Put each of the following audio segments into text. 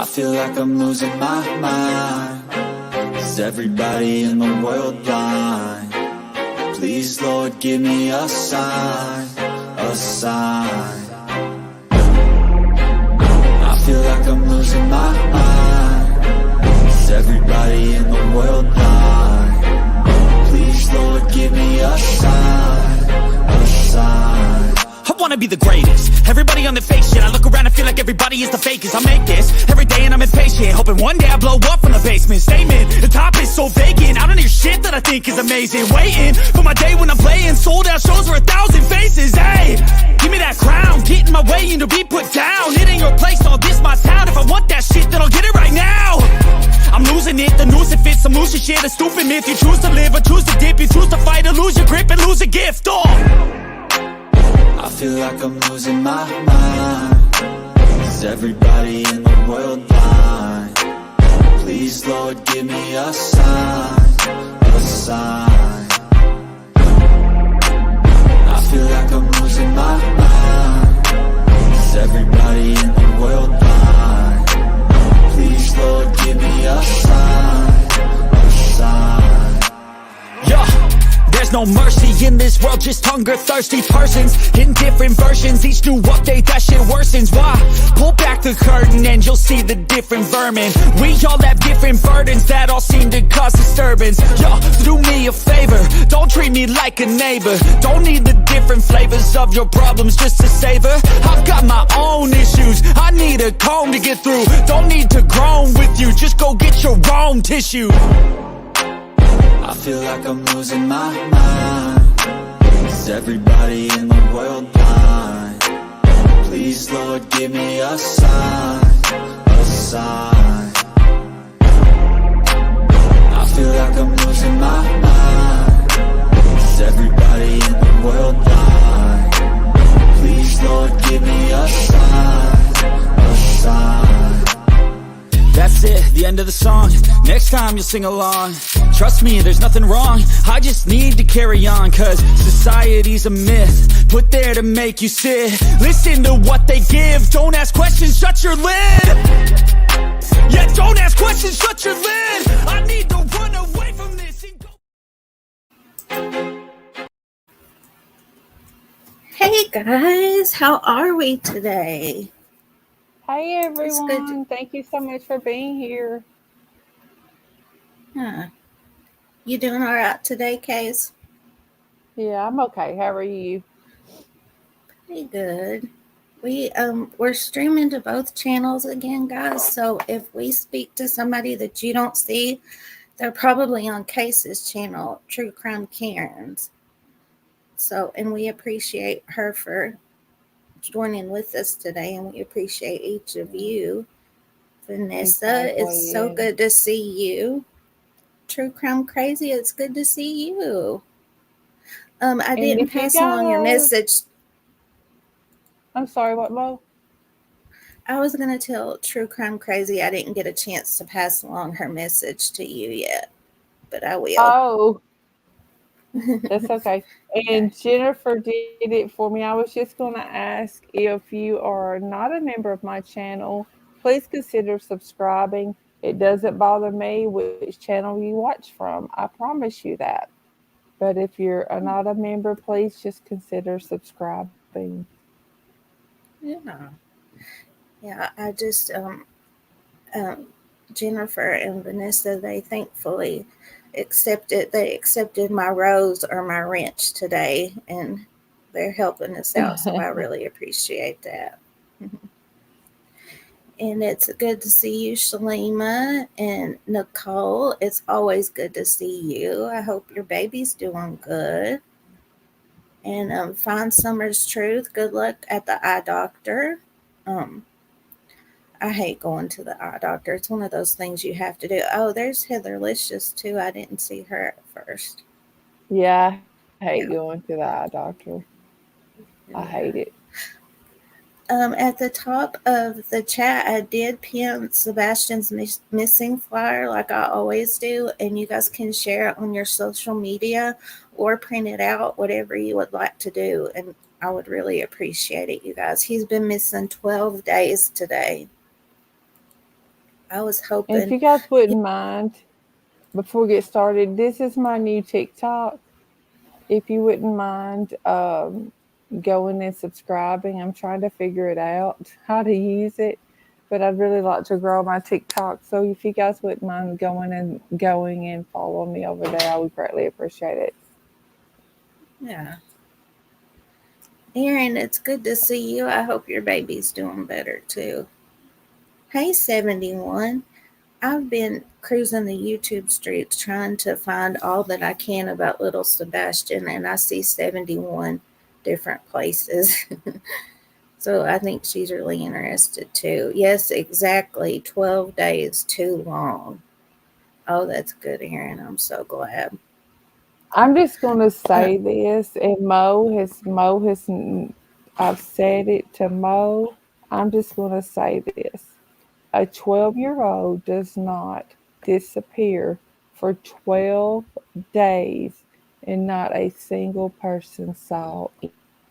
I feel like I'm losing my mind. Is everybody in the world blind? Please, Lord, give me a sign, a sign. I feel like I'm losing my mind. Is everybody in the world blind? Please, Lord, give me a sign, a sign. I wanna be the greatest. Everybody on the fake shit. I look around and feel like everybody is the fakest. I make this every day and I'm impatient, hoping one day I blow up from the basement. Statement, the top is so vacant. I don't hear shit that I think is amazing. Waiting for my day when I'm playing sold out shows for 1,000 faces. Hey, give me that crown, get in my way and to be put down. It ain't your place, all this my town. If I want that shit, then I'll get it right now. I'm losing it, the noose it fits. I'm losing shit, a stupid myth. You choose to live or choose to dip. You choose to fight or lose your grip and lose a gift. Oh, I feel like I'm losing my mind. Is everybody in the world blind? Please, Lord, give me a sign, a sign. I feel like I'm losing my mind. Is everybody in the world blind? Please, Lord, give me a sign, a sign. yeah. There's no mercy in this world, just hunger-thirsty persons in different versions. Each new update, that shit worsens. Why? Pull back the curtain and you'll see the different vermin. We all have different burdens that all seem to cause disturbance. Yo, do me a favor, don't treat me like a neighbor. Don't need the different flavors of your problems just to savor. I've got my own issues, I need a comb to get through. Don't need to groan with you, just go get your own tissue. I feel like I'm losing my mind. Is everybody in the world blind? Please, Lord, give me a sign, a sign. I feel like I'm losing my mind. Is everybody in the world blind? Please, Lord, give me a sign, a sign. That's it, the end of the song. Next time you'll sing along. Trust me, there's nothing wrong. I just need to carry on, cause society's a myth put there to make you sit. Listen to what they give. Don't ask questions, shut your lid. Yeah, don't ask questions, shut your lid. I need to run away from this and go. Hey guys, how are we today? Hey everyone, thank you so much for being here. Huh. You doing all right today, Case? Yeah, I'm okay. How are you? Pretty good. We're streaming to both channels again, guys. So if we speak to somebody that you don't see, they're probably on Case's channel, True Crime Cairns. So, and we appreciate her for joining with us today, and we appreciate each of you. Vanessa, it's so good to see you. True Crime Crazy, it's good to see you. I didn't pass along your message. I'm sorry, what, Mo? I was going to tell True Crime Crazy I didn't get a chance to pass along her message to you yet, but I will. Oh, that's okay. And Jennifer did it for me. I was just going to ask, if you are not a member of my channel, please consider subscribing. It doesn't bother me which channel you watch from. I promise you that. But if you're not a member, please just consider subscribing. Yeah. I just Jennifer and Vanessa, they thankfully accepted my rose or my wrench today, and they're helping us out, so I really appreciate that. And it's good to see you, Shalima and Nicole. It's always good to see you. I hope your baby's doing good. And Find Summer's Truth, good luck at the eye doctor. I hate going to the eye doctor. It's one of those things you have to do. Oh, there's Heather Licious too. I didn't see her at first. Yeah, I hate going to the eye doctor. I hate it. At the top of the chat, I did pin Sebastian's missing flyer like I always do, and you guys can share it on your social media or print it out, whatever you would like to do, and I would really appreciate it, you guys. He's been missing 12 days today. I was And if hoping. you guys wouldn't mind, before we get started, this is my new TikTok. If you wouldn't mind going and subscribing, I'm trying to figure it out how to use it, but I'd really like to grow my TikTok. So if you guys wouldn't mind going and following me over there, I would greatly appreciate it. Yeah. Aaron, it's good to see you. I hope your baby's doing better too. Hey, 71. I've been cruising the YouTube streets trying to find all that I can about little Sebastian, and I see 71 different places. So I think she's really interested too. Yes, exactly. 12 days too long. Oh, that's good, Aaron. I'm so glad. I'm just going to Uh, say this, and I've said it to Mo. I'm just going to say this. A 12-year-old does not disappear for 12 days and not a single person saw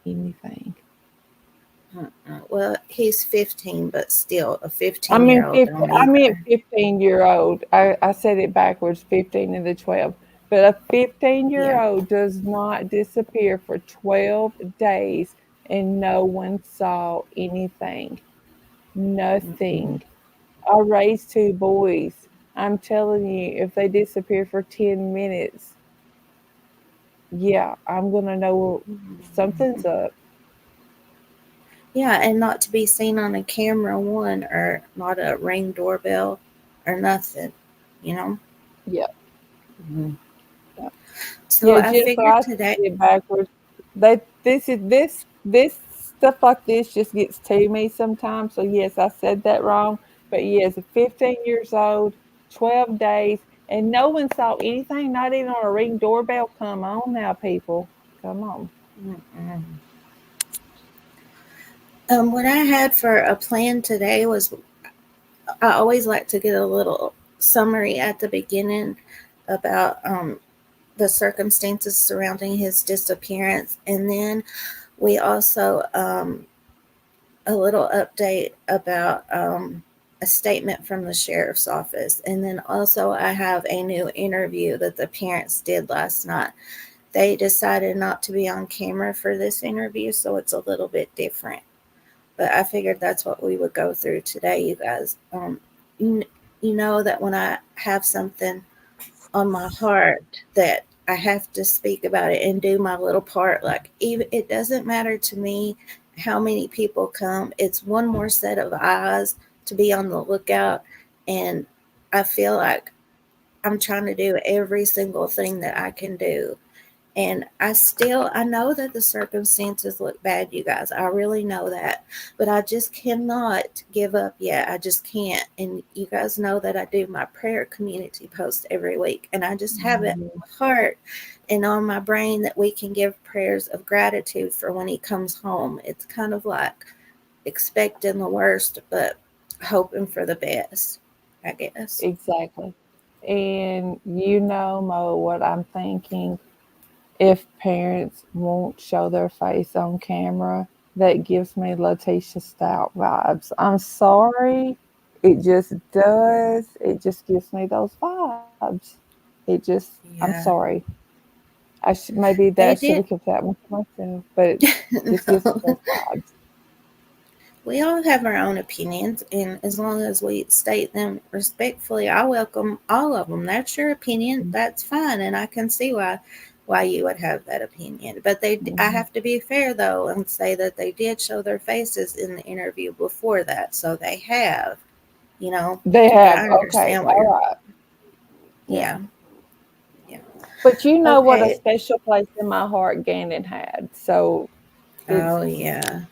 anything. well, he's 15, but still, a I 15 mean, year old don't I meant either. 15-year-old. I said it backwards, 15 and the 12. But a 15 year Yeah. old does not disappear for 12 days and no one saw anything. Nothing. I raised two boys. I'm telling you, if they disappear for 10 minutes, yeah, I'm going to know something's up. Yeah, and not to be seen on a camera, one, or not a ring doorbell or nothing, you know? Yeah. Mhm. Yeah. So Yeah, I Jennifer, figured I said today, it backwards. This stuff like this just gets to me sometimes. So yes, I said that wrong. But yes, 15 years old, 12 days, and no one saw anything, not even on a ring doorbell. Come on now, people. Come on. what I had for a plan today was I always like to get a little summary at the beginning about the circumstances surrounding his disappearance. And then we also, a little update about a statement from the sheriff's office. And then also, I have a new interview that the parents did last night. They decided not to be on camera for this interview, so it's a little bit different. But I figured that's what we would go through today, you guys. You, you know that when I have something on my heart that I have to speak about it and do my little part. Like, even it doesn't matter to me how many people come. It's one more set of eyes to be on the lookout, and I feel like I'm trying to do every single thing that I can do. And I know that the circumstances look bad, you guys. I really know that. But I just cannot give up yet. I just can't. And you guys know that I do my prayer community post every week. And I just have it in my heart and on my brain that we can give prayers of gratitude for when he comes home. It's kind of like expecting the worst, but hoping for the best, I guess. Exactly. And you know, Mo, what I'm thinking. If parents won't show their face on camera, that gives me Letitia Stout vibes. I'm sorry. It just does. It just gives me those vibes. I'm Yeah. sorry. Maybe They that should did. have kept that one to myself, but it just gives me those No. vibes. We all have our own opinions, and as long as we state them respectfully, I welcome all of them. That's your opinion. That's fine, and I can see why you would have that opinion. But I Mhm. have to be fair though and say that they did show their faces in the interview before that, so they have, you know. They But have, I okay, understand what all you're. right. Yeah. Yeah, yeah. But you know what a Okay. special place in my heart Gannon had. So it's Oh yeah,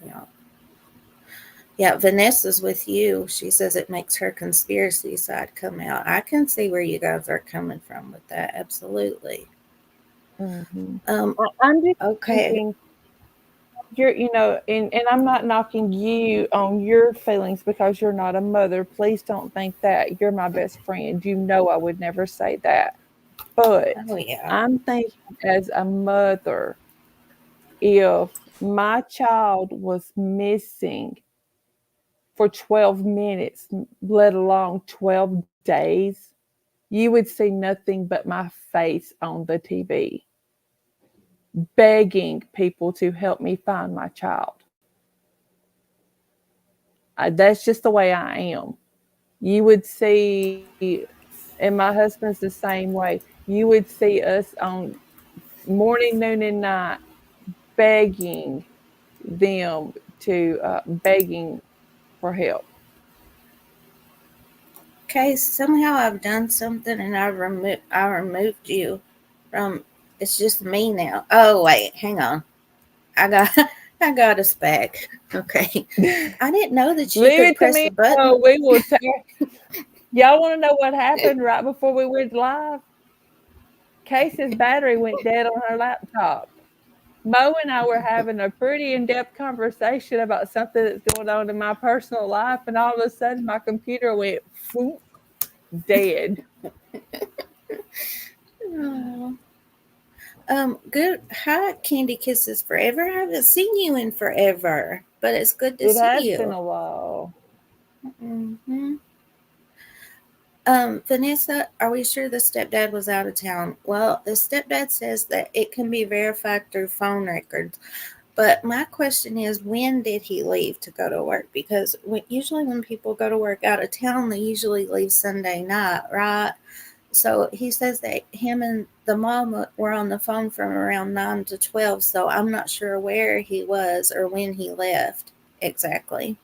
yeah. Yeah, Vanessa's with you. She says it makes her conspiracy side come out. I can see where you guys are coming from with that. Absolutely. mhm. Um, I'm just okay. thinking and I'm not knocking you on your feelings because you're not a mother. Please don't think that. You're my best friend. You know I would never say that. Oh But yeah. I'm thinking as a mother, if my child was missing for 12 minutes, let alone 12 days, you would see nothing but my face on the TV, begging people to help me find my child. That's just the way I am. You would see, and my husband's the same way. You would see us on morning, noon, and night begging them to begging for help. Okay, somehow I've done something and I removed you from. It's just me now. Oh wait, hang on. I got I got us back. Okay, I didn't know that you Leave could it to press me. the button. We will tell. Y'all want to know what happened right before we went live? Casey's battery went dead on her laptop. Mo and I were having a pretty in-depth conversation about something that's going on in my personal life, and all of a sudden my computer went phoom, dead. Oh. Good. Hi, Candy Kisses Forever. I haven't seen you in forever, but it's good to It see has been you. a while. Hmm. Vanessa, are we sure the stepdad was out of town? Well, the stepdad says that it can be verified through phone records. But my question is, when did he leave to go to work? Because usually when people go to work out of town, they usually leave Sunday night, right? So he says that him and the mom were on the phone from around 9 to 12. So I'm not sure where he was or when he left exactly.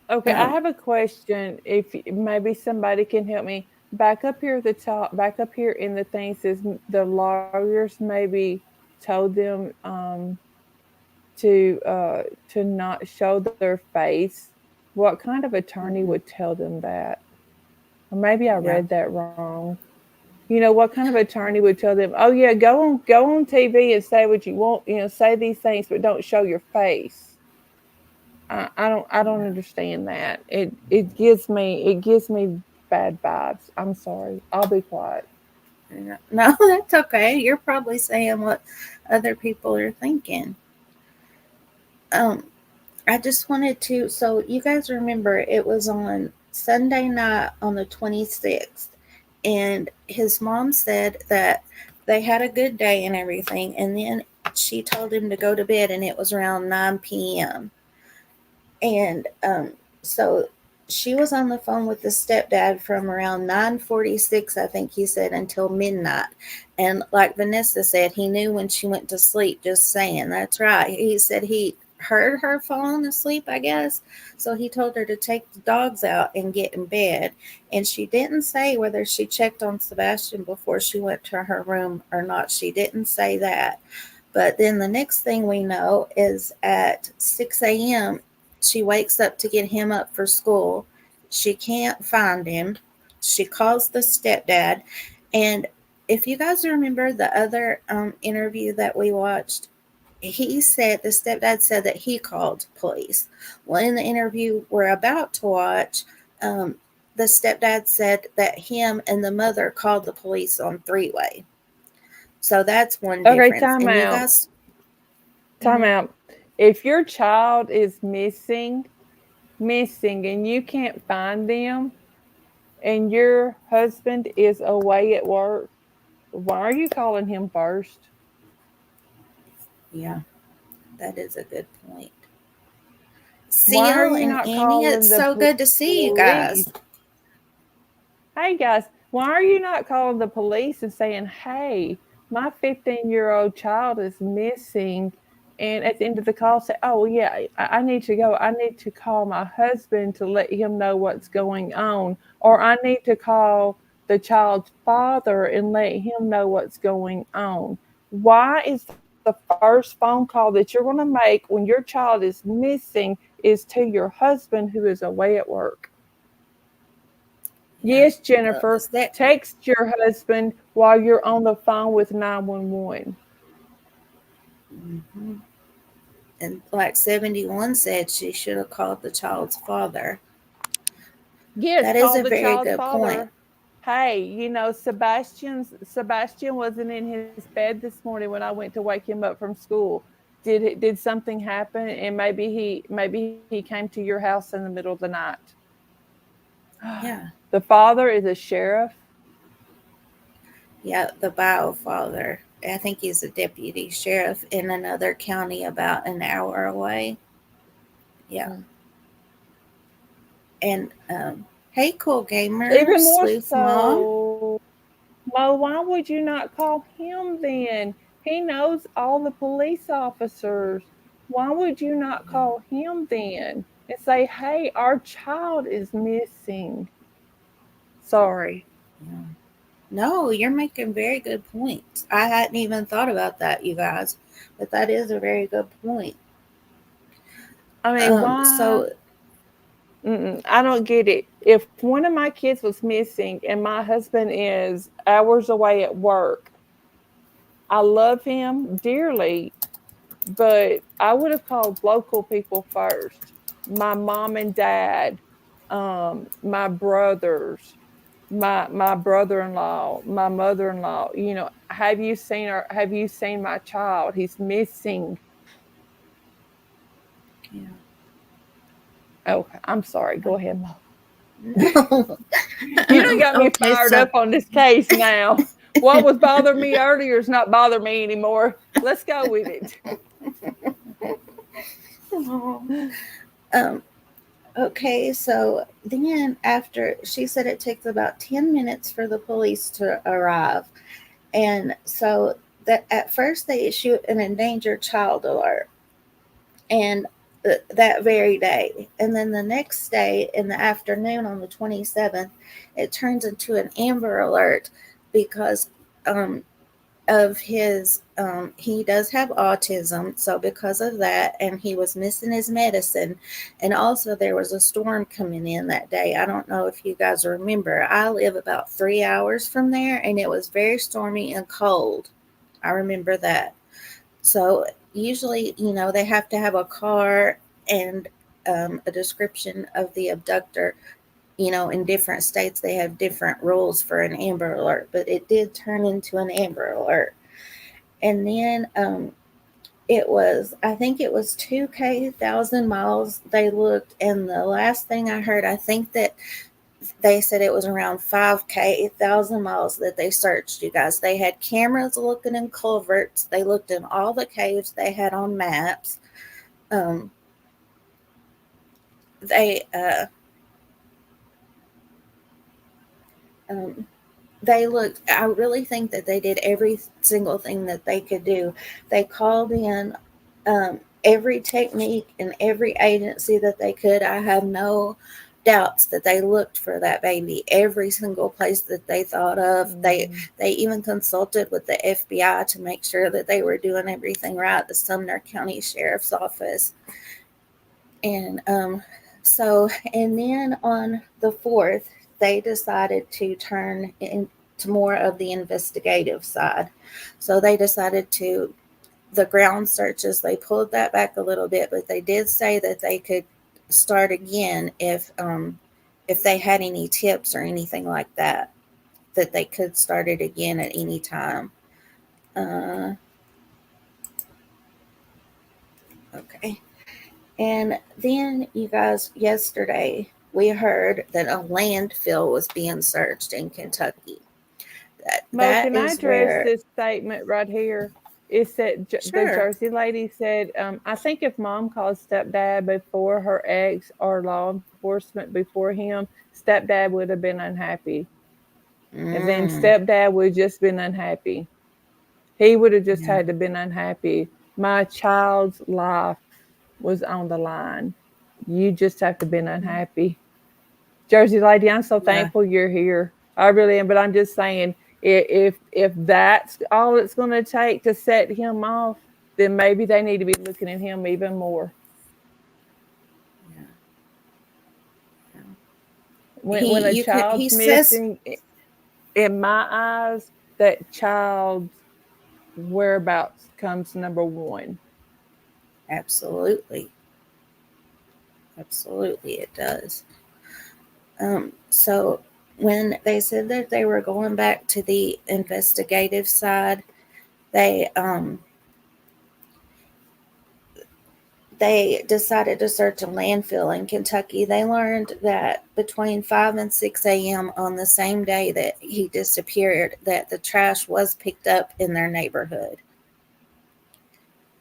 Okay, I Um, have a question. If maybe somebody can help me, back up here at the top, back up here in the thing says the lawyers maybe told them to not show their face. What kind of attorney mhm, would tell them that? Or maybe I yeah. read that wrong. You know, what kind of attorney would tell them, "Oh yeah, go on TV and say what you want, say these things, but don't show your face." I don't understand that. It gives me bad vibes. I'm sorry. I'll be quiet. Yeah. No, that's okay. You're probably saying what other people are thinking. Um, I just wanted to, so you guys remember it was on Sunday night on the 26th, and his mom said that they had a good day and everything, and then she told him to go to bed, and it was around 9 p.m. And so she was on the phone with the stepdad from around 9:46, I think he said, until midnight. And like Vanessa said, he knew when she went to sleep, just saying. That's right. He said he heard her falling asleep, I guess. So he told her to take the dogs out and get in bed. And she didn't say whether she checked on Sebastian before she went to her room or not. She didn't say that. But then the next thing we know is at 6 a.m., she wakes up to get him up for school. She can't find him. She calls the stepdad. And if you guys remember the other interview that we watched, he said the stepdad said that he called police. Well, in the interview we're about to watch, um, the stepdad said that him and the mother called the police on three-way. So that's one Okay, difference. time And you out. guys, Time mhm, out. If your child is missing, and you can't find them, and your husband is away at work, why are you calling him first? yeah, that is a good point. Why are Seal you and not Annie, it's calling the so good to see you police? guys. Hey guys, why are you not calling the police and saying, "Hey, my 15-year-old child is missing," and at the end of the call say, "Oh yeah, I need to go. I need to call my husband to let him know what's going on, or I need to call the child's father and let him know what's going on." Why is the first phone call that you're going to make when your child is missing is to your husband who is away at work? Yeah, Yes, the Jennifer, step, text your husband while you're on the phone with 911. mhm. And like 71 said, she should have called the child's father. Yes, That is call a the very child's good point. father. Hey, Sebastian wasn't in his bed this morning when I went to wake him up from school. Did something happen, and maybe he came to your house in the middle of the night? Yeah. The father is a sheriff. Yeah, the bio father. I think he's a deputy sheriff in another county about an hour away. Yeah. Mm. And hey, cool gamer, Even more sleuth mom. so, Mo, why would you not call him then? He knows all the police officers. Why would you not call him then and say, hey, our child is missing? Sorry. Yeah. No, you're making very good points. I hadn't even thought about that, you guys, but that is a very good point. I mean, why? So I don't get it. If one of my kids was missing and my husband is hours away at work, I love him dearly, but I would have called local people first. My mom and dad, my brothers, my brother-in-law, my mother-in-law. Have you seen her? Have you seen my child? He's missing. yeah. Okay, I'm sorry. Go ahead, Mom. No. You done got me Okay, fired so up on this case now. What was bothering me earlier is not bothering me anymore. Let's go with it. um okay, so then after she said it takes about 10 minutes for the police to arrive. And so that at first they issue an endangered child alert. And that very day. And then the next day in the afternoon on the 27th, it turns into an Amber Alert because of his, he does have autism. So because of that, and he was missing his medicine. And also there was a storm coming in that day. I don't know if you guys remember. I live about 3 hours from there, and it was very stormy and cold. I remember that. So usually, they have to have a car and a description of the abductor. In different states, they have different rules for an Amber Alert, but it did turn into an Amber Alert. And then I think it was 2K, 1,000 miles they looked. And the last thing I heard, I think that they said it was around 5K, 1,000 miles that they searched, you guys. They had cameras looking in culverts. They looked in all the caves they had on maps. Um, they, um, they looked, I really think that they did every single thing that they could do. They called in every technique and every agency that they could. I have no doubts that they looked for that baby every single place that they thought of. They even consulted with the FBI to make sure that they were doing everything right, the Sumner County Sheriff's Office. And and then on the 4th, they decided to turn into more of the investigative side. So they decided to the ground searches. They pulled that back a little bit, but they did say that they could start again if they had any tips or anything like that. That they could start it again at any time. Okay. And then, you guys, yesterday we heard that a landfill was being searched in Kentucky. Mo, That can I is address where, this statement right here? It said the sure. Jersey lady said, I think if mom called stepdad before her ex or law enforcement before him, stepdad would have been unhappy. And then Mm, stepdad would have just been unhappy. He would have just yeah, had to been unhappy. My child's life was on the line. You just have to been unhappy. Jersey lady, I'm so yeah, thankful you're here. I really am. But I'm just saying, if that's all it's going to take to set him off, then maybe they need to be looking at him even more. yeah. When a He child's says, missing, in my eyes, that child's whereabouts comes number one. absolutely, absolutely, it does. So when they said that they were going back to the investigative side, they they decided to search a landfill in Kentucky. They learned that between 5 and 6 a.m. on the same day that he disappeared, that the trash was picked up in their neighborhood.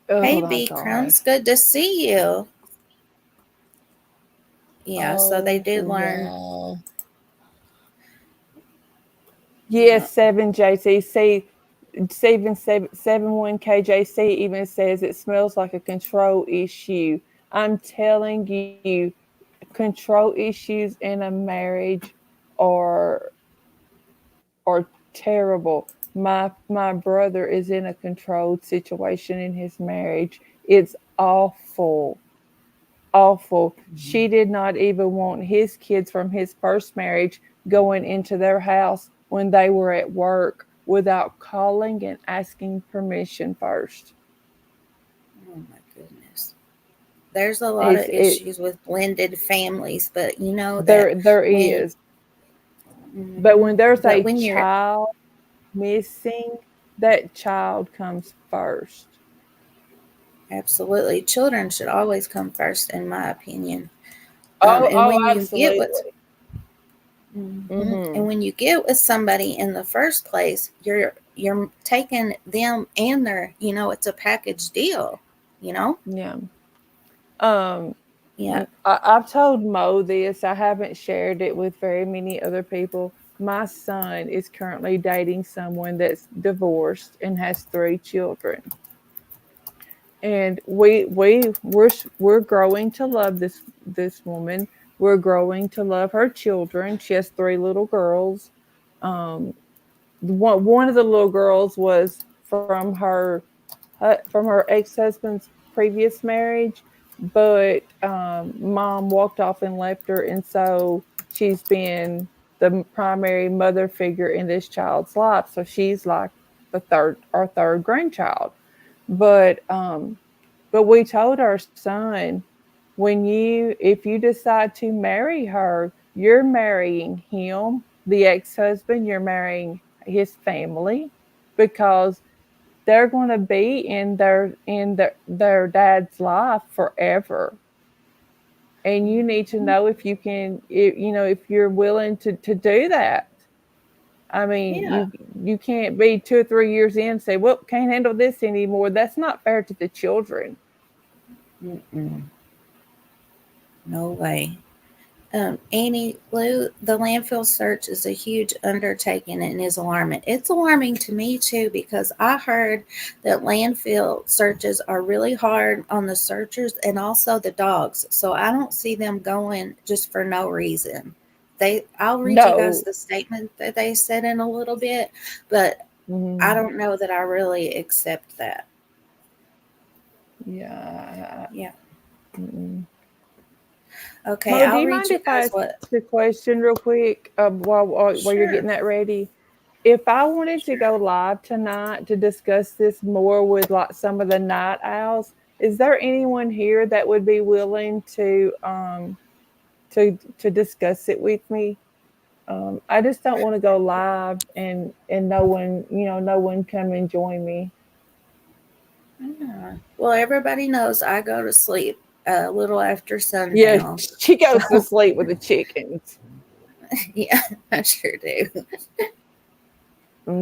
Oh Hey, my B God. Crumbs, good to see you. Yeah, so they Oh did learn. wow. Yeah. Yes, 7JC. See, even 71KJC even says it smells like a control issue. I'm telling you, control issues in a marriage are are terrible. My brother is in a controlled situation in his marriage. It's awful. Awful. She did not even want his kids from his first marriage going into their house when they were at work without calling and asking permission first. Oh my goodness. There's a lot of It's it issues with blended families, but you know that there when, is. But hmm when there's but a when you're child missing, that child comes first. absolutely, children should always come first, in my opinion. Oh, And oh, when you get with absolutely. and Mm-hmm. when you get with somebody in the first place, you're taking them and their, it's a package deal, you know. Yeah. Um, Yeah. I've told Mo this. I haven't shared it with very many other people. My son is currently dating someone that's divorced and has 3 children. And we're growing to love this woman. We're growing to love her children. She has 3 little girls. Um, one of the little girls was from her ex-husband's previous marriage, but mom walked off and left her, and so she's been the primary mother figure in this child's life. So she's like our third grandchild. But um, but we told our son, if you decide to marry her, you're marrying him, the ex-husband, you're marrying his family, because they're going to be in their dad's life forever. And you need to know if you can, if you're willing to do that. I mean, Yeah. you can't be 2 or 3 years in and say, well, can't handle this anymore. That's not fair to the children. Mm-mm. No way. Annie Lou, the landfill search is a huge undertaking and is alarming. It's alarming to me too because I heard that landfill searches are really hard on the searchers and also the dogs. So I don't see them going just for no reason. I'll read you guys No. the statement that they said in a little bit, but I Mhm. don't know that I really accept that. Yeah. Yeah. Mm-mm. Okay, Mo, do I'll you read mind you if I guys ask what. a question real quick, while you're Sure. getting that ready? If I wanted to Sure. go live tonight to discuss this more with like some of the night owls, is there anyone here that would be willing to discuss it with me? I just don't want to go live and no one come and join me. Yeah. Well, everybody knows I go to sleep a little after Yeah, sundown. she goes to So, sleep with the chickens. yeah, I sure do.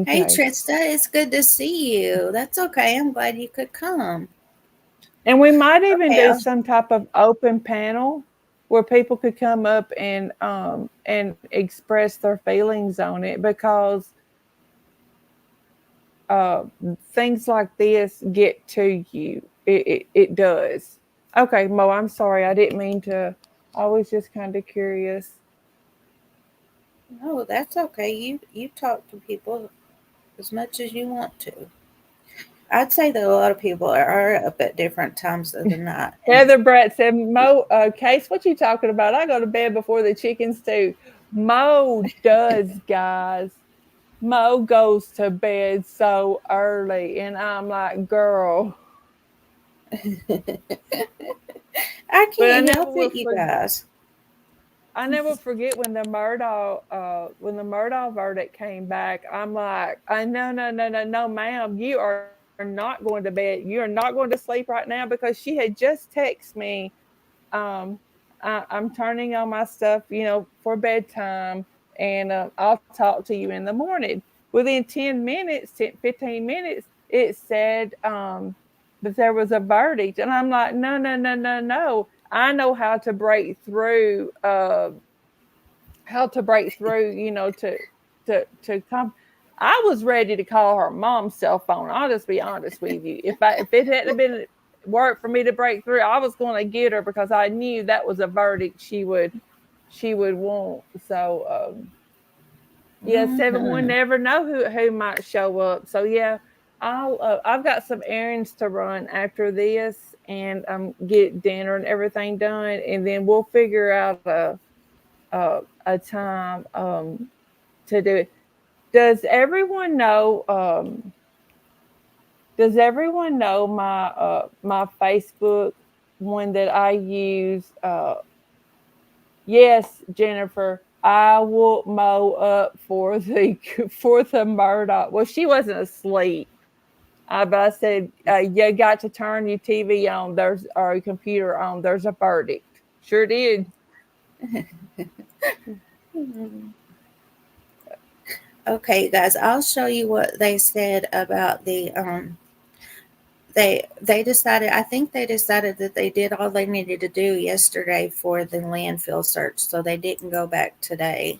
Hey, Okay. Trista, it's good to see you. That's okay. I'm glad you could come. And we might even Okay. do some type of open panel where people could come up and express their feelings on it, because uh, things like this get to you. It does. Okay, Mo, I'm sorry. I didn't mean to. I was just kind of curious. No, that's okay. You talk to people as much as you want to. I'd say that a lot of people are up at different times of the night, and Heather Brett said, Mo, Case, what you talking about? I go to bed before the chickens too. Mo does, guys. Mo goes to bed so early, and I'm like, girl. I But can't help it, you guys. I never forget when the Murdaugh verdict came back. I'm like, I no, no, no, no, no, ma'am, you are not going to bed. You're not going to sleep right now, because she had just texted me, I'm turning on my stuff, for bedtime, and I'll talk to you in the morning. Within 10 minutes, 15 minutes, it said that there was a verdict. And I'm like, no, no, no, no, no. I know how to break through, to come. I was ready to call her mom's cell phone. I'll just be honest with you. If it hadn't been work for me to break through, I was going to get her, because I knew that was a verdict she would want. So yeah, 7 one never know who might show up. So yeah, I've got some errands to run after this, and get dinner and everything done, and then we'll figure out a time to do it. Does everyone know? Does everyone know my Facebook one that I use? Yes, Jennifer, I will mow up for the Murdoch. Well, she wasn't asleep, but I said you got to turn your TV on. Or your computer on. There's a verdict. Sure did. Okay, guys, I'll show you what they said about the they decided, I think they decided that they did all they needed to do yesterday for the landfill search, so they didn't go back today.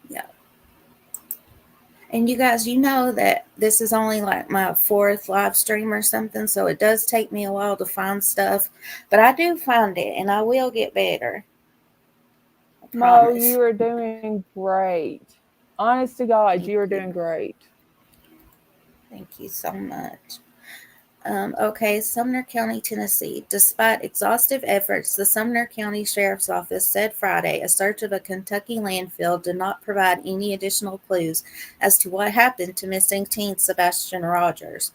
Yeah. And you guys, you know that this is only like my 4th live stream or something, so it does take me a while to find stuff, but I do find it, and I will get better. Mo, you are doing great. Honest to God, you are doing great. Thank you so much. Okay, Sumner County, Tennessee. Despite exhaustive efforts, the Sumner County Sheriff's Office said Friday a search of a Kentucky landfill did not provide any additional clues as to what happened to missing teen Sebastian Rogers.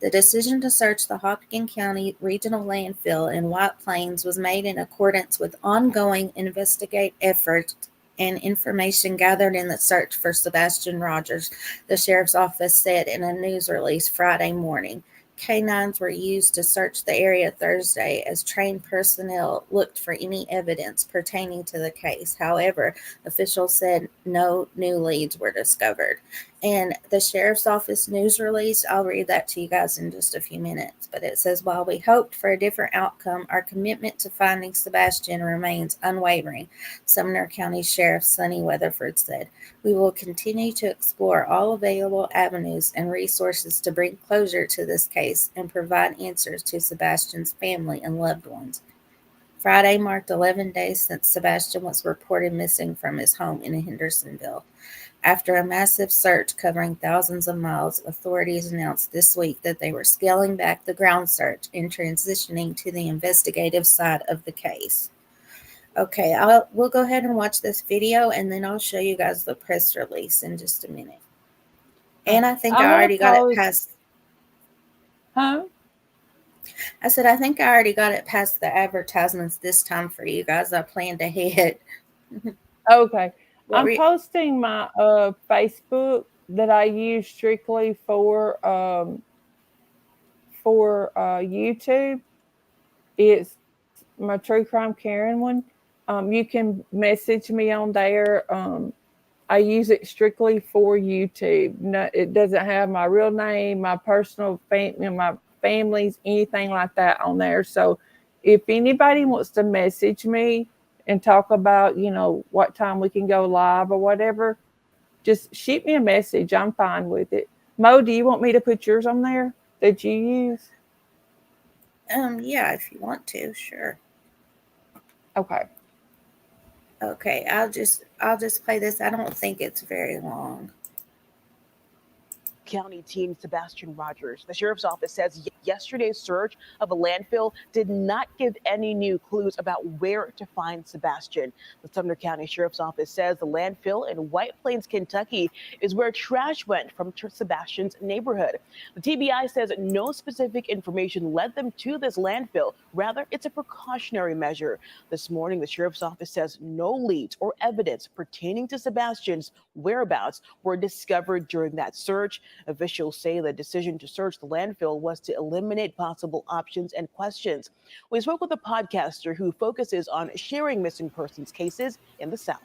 The decision to search the Hopkins County Regional Landfill in White Plains was made in accordance with ongoing investigative efforts and information gathered in the search for Sebastian Rogers, the Sheriff's Office said in a news release Friday morning. Canines were used to search the area Thursday as trained personnel looked for any evidence pertaining to the case. However, officials said no new leads were discovered. And the Sheriff's Office news release, I'll read that to you guys in just a few minutes. But it says, while we hoped for a different outcome, our commitment to finding Sebastian remains unwavering, Sumner County Sheriff Sonny Weatherford said. We will continue to explore all available avenues and resources to bring closure to this case and provide answers to Sebastian's family and loved ones. Friday marked 11 days since Sebastian was reported missing from his home in Hendersonville. After a massive search covering thousands of miles, authorities announced this week that they were scaling back the ground search and transitioning to the investigative side of the case. Okay, we'll go ahead and watch this video, and then I'll show you guys the press release in just a minute. And I think I already got it past. Huh? I said I think I already got it past the advertisements this time for you guys. I planned ahead. Okay. I'm posting my Facebook that I use strictly for YouTube. It's my True Crime Karen one. You can message me on there. I use it strictly for YouTube. No, it doesn't have my real name, my personal my family's, anything like that on there. So if anybody wants to message me and talk about, what time we can go live or whatever, just shoot me a message. I'm fine with it. Mo, do you want me to put yours on there that you use? Yeah, if you want to, sure. Okay. Okay, I'll just play this. I don't think it's very long. County Team Sebastian Rogers. The Sheriff's Office says yesterday's search of a landfill did not give any new clues about where to find Sebastian. The Sumner County Sheriff's Office says the landfill in White Plains, Kentucky is where trash went from Sebastian's neighborhood. The TBI says no specific information led them to this landfill. Rather, it's a precautionary measure. This morning, the Sheriff's Office says no leads or evidence pertaining to Sebastian's whereabouts were discovered during that search. Officials say the decision to search the landfill was to eliminate possible options and questions. We spoke with a podcaster who focuses on sharing missing persons cases in the South.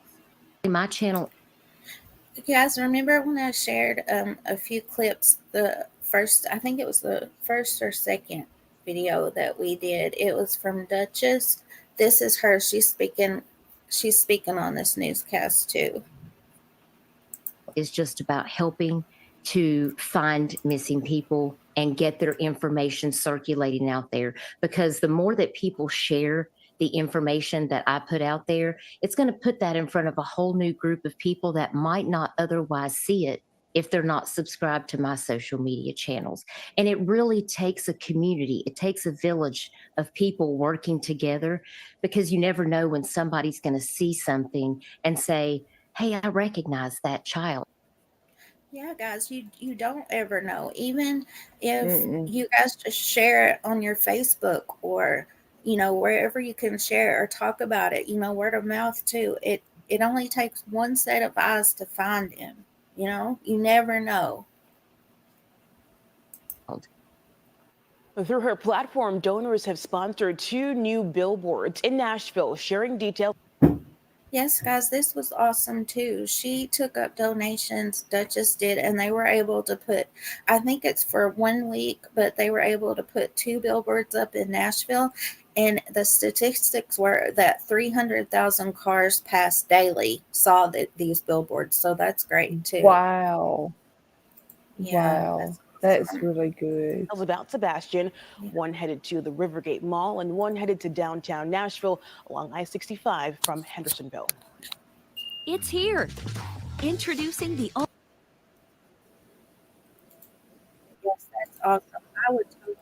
My channel. You guys remember when I shared a few clips? I think it was the first or second video that we did. It was from Duchess. This is her. She's speaking on this newscast too. Is just about helping to find missing people and get their information circulating out there, because the more that people share the information that I put out there, it's going to put that in front of a whole new group of people that might not otherwise see it if they're not subscribed to my social media channels. And it really takes a community. It takes a village of people working together, because you never know when somebody's going to see something and say, hey, I recognize that child. Yeah, guys, you don't ever know. Even if you guys just share it on your Facebook or, wherever you can share or talk about it, word of mouth too. It only takes one set of eyes to find him. You never know. Through her platform, donors have sponsored 2 new billboards in Nashville, sharing details. Yes, guys, this was awesome too. She took up donations, Duchess did, and they were able to put, I think it's for 1 week, but they were able to put 2 billboards up in Nashville. And the statistics were that 300,000 cars passed daily saw these billboards. So that's great too. Wow. Yeah, Wow. That's really good. About Sebastian, one headed to the Rivergate Mall and one headed to downtown Nashville along I-65 from Hendersonville. It's here. Introducing the... Yes, that's awesome. I would totally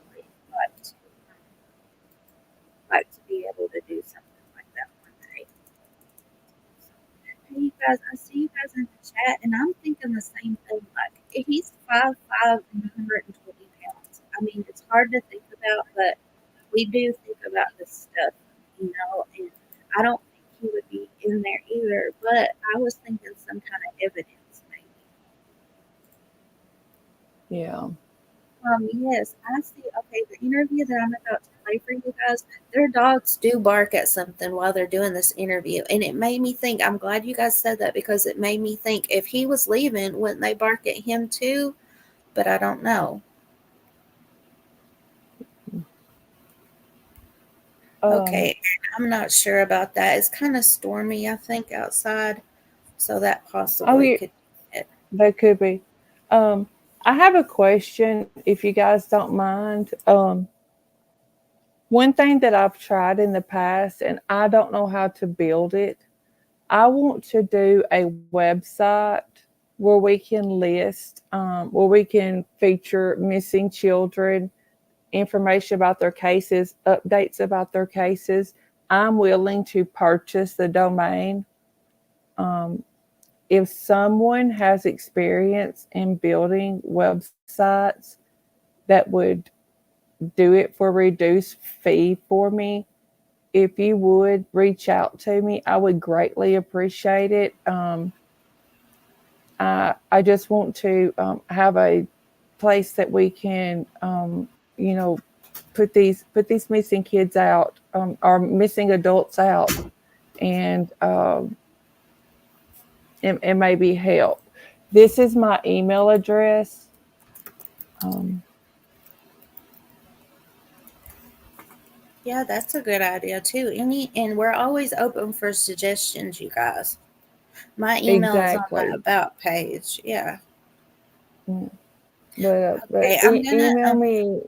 like to be able to do something like that one day. Hey, you guys, I see you guys in the chat, and I'm thinking the same thing. Like, he's 5'5" and 120 pounds. I mean, it's hard to think about, but we do think about this stuff, and I don't think he would be in there either, but I was thinking some kind of evidence, maybe. Yeah. Yes, I see. Okay, the interview that I'm about to play for you guys, their dogs do bark at something while they're doing this interview. And it made me think, I'm glad you guys said that, because it made me think if he was leaving, wouldn't they bark at him too? But I don't know. Okay, I'm not sure about that. It's kind of stormy, I think, outside. So that possibly could be it. That could be. I have a question, if you guys don't mind. One thing that I've tried in the past, and I don't know how to build it, I want to do a website where we can list, where we can feature missing children, information about their cases, updates about their cases. I'm willing to purchase the domain. If someone has experience in building websites that would do it for a reduced fee for me, if you would reach out to me, I would greatly appreciate it. I just want to have a place that we can, put these missing kids out, or missing adults out, and maybe help. This is my email address. Yeah, that's a good idea too. And we're always open for suggestions, you guys. My email is on the about page. Yeah. But email me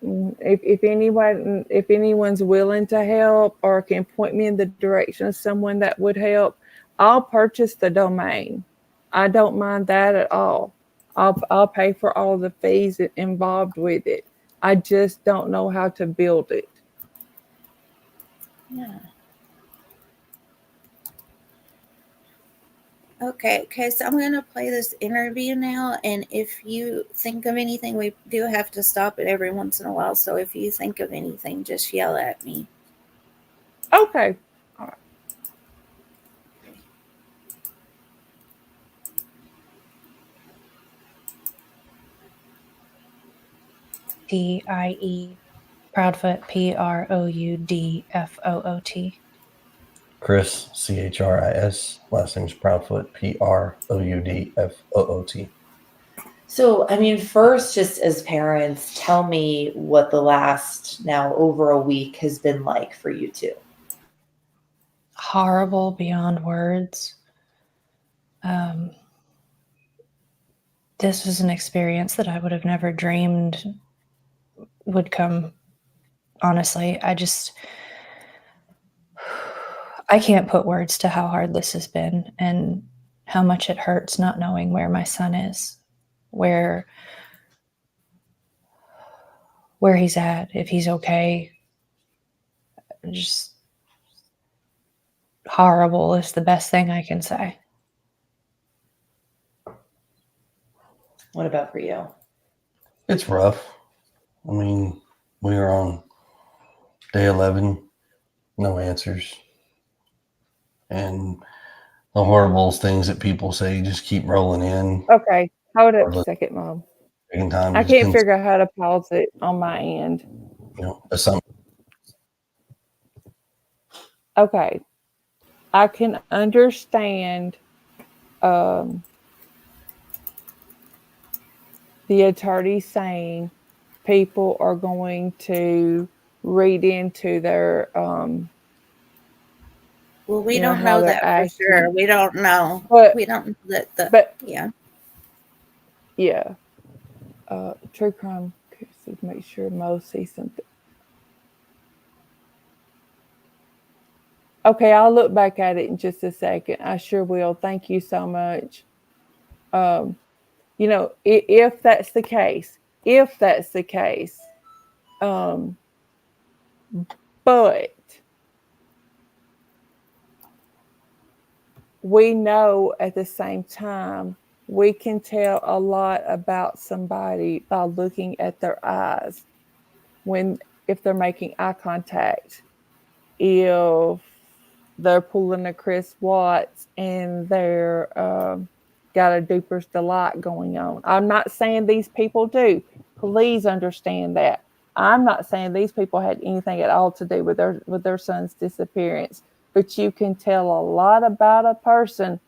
if anyone's willing to help or can point me in the direction of someone that would help. I'll purchase the domain. I don't mind that at all. I'll pay for all the fees involved with it. I just don't know how to build it. Yeah. Okay, so I'm going to play this interview now, and if you think of anything, we do have to stop it every once in a while, so if you think of anything, just yell at me. Okay. All right. P-I-E, Proudfoot, Proudfoot. Chris, Chris, last name's Proudfoot, Proudfoot. So, I mean, first, just as parents, tell me what the last now over a week has been like for you two. Horrible beyond words. This was an experience that I would have never dreamed would come. Honestly, I can't put words to how hard this has been and how much it hurts not knowing where my son is, where he's at, if he's okay. Just horrible is the best thing I can say. What about for you? It's rough. I mean, we are on day 11, no answers. And the horrible things that people say just keep rolling in. Okay. Hold up a second, Mom. Time I can't figure out how to pause it on my end. Okay. I can understand the attorney saying people are going to read into their well, we don't know that for sure. We don't know. But, we don't know that yeah. Yeah. True crime cases, make sure Mo sees something. Okay, I'll look back at it in just a second. I sure will. Thank you so much. You know, if that's the case, but we know at the same time, we can tell a lot about somebody by looking at their eyes if they're making eye contact, if they're pulling a Chris Watts and they're got a Duper's Delight going on. I'm not saying these people do. Please understand that. I'm not saying these people had anything at all to do with their son's disappearance. But you can tell a lot about a person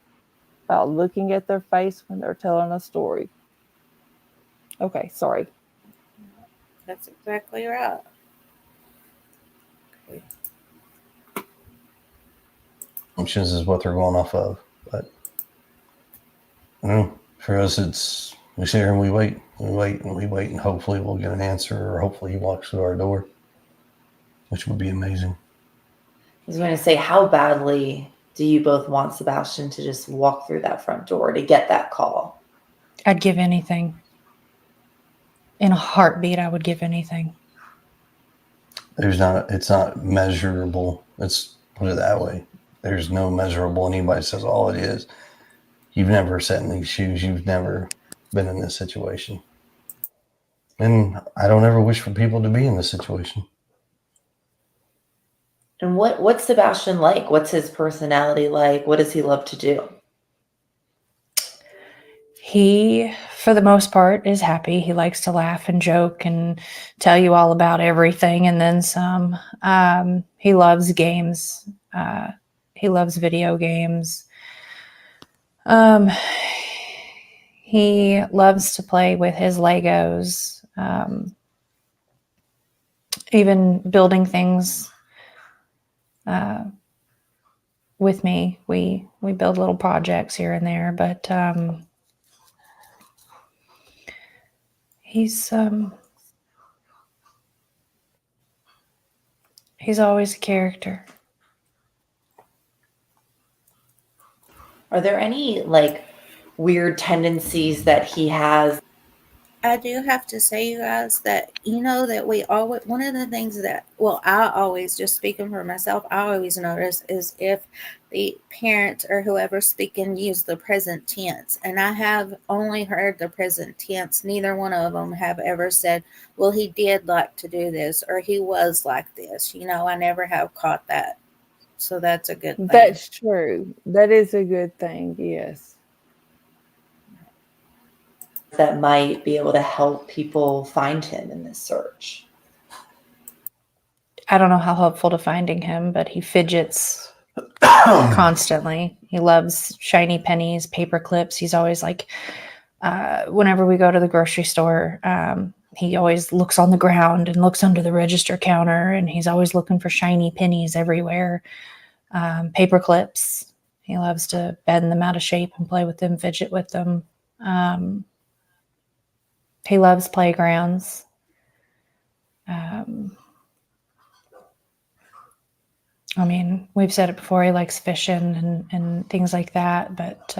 by looking at their face when they're telling a story. Okay, sorry. That's exactly right. Okay. Assumptions is what they're going off of. But for us, it's we sit here and we wait, and hopefully we'll get an answer, or hopefully he walks through our door, which would be amazing. I was going to say, how badly do you both want Sebastian to just walk through that front door to get that call? I'd give anything. In a heartbeat, I would give anything. It's not measurable. Let's put it that way. There's no measurable. Anybody says all it is. You've never sat in these shoes. You've never been in this situation. And I don't ever wish for people to be in this situation. And what's Sebastian like? What's his personality like? What does he love to do? He, for the most part, is happy. He likes to laugh and joke and tell you all about everything and then some. He loves games. He loves video games. He loves to play with his Legos. Even building things with me. We build little projects here and there, but he's always a character. Are there any like weird tendencies that he has? I do have to say, you guys, that that we always, one of the things that, well, I always, just speaking for myself, I always notice is if the parents or whoever's speaking use the present tense. And I have only heard the present tense. Neither one of them have ever said, well, he did like to do this or he was like this. I never have caught that. So that's a good thing. That's true. That is a good thing. Yes. That might be able to help people find him in this search. I don't know how helpful to finding him, but he fidgets constantly. He loves shiny pennies, paper clips. He's always like, whenever we go to the grocery store, he always looks on the ground and looks under the register counter, and he's always looking for shiny pennies everywhere. Paper clips. He loves to bend them out of shape and play with them, fidget with them. He loves playgrounds. I mean, we've said it before, he likes fishing and things like that, but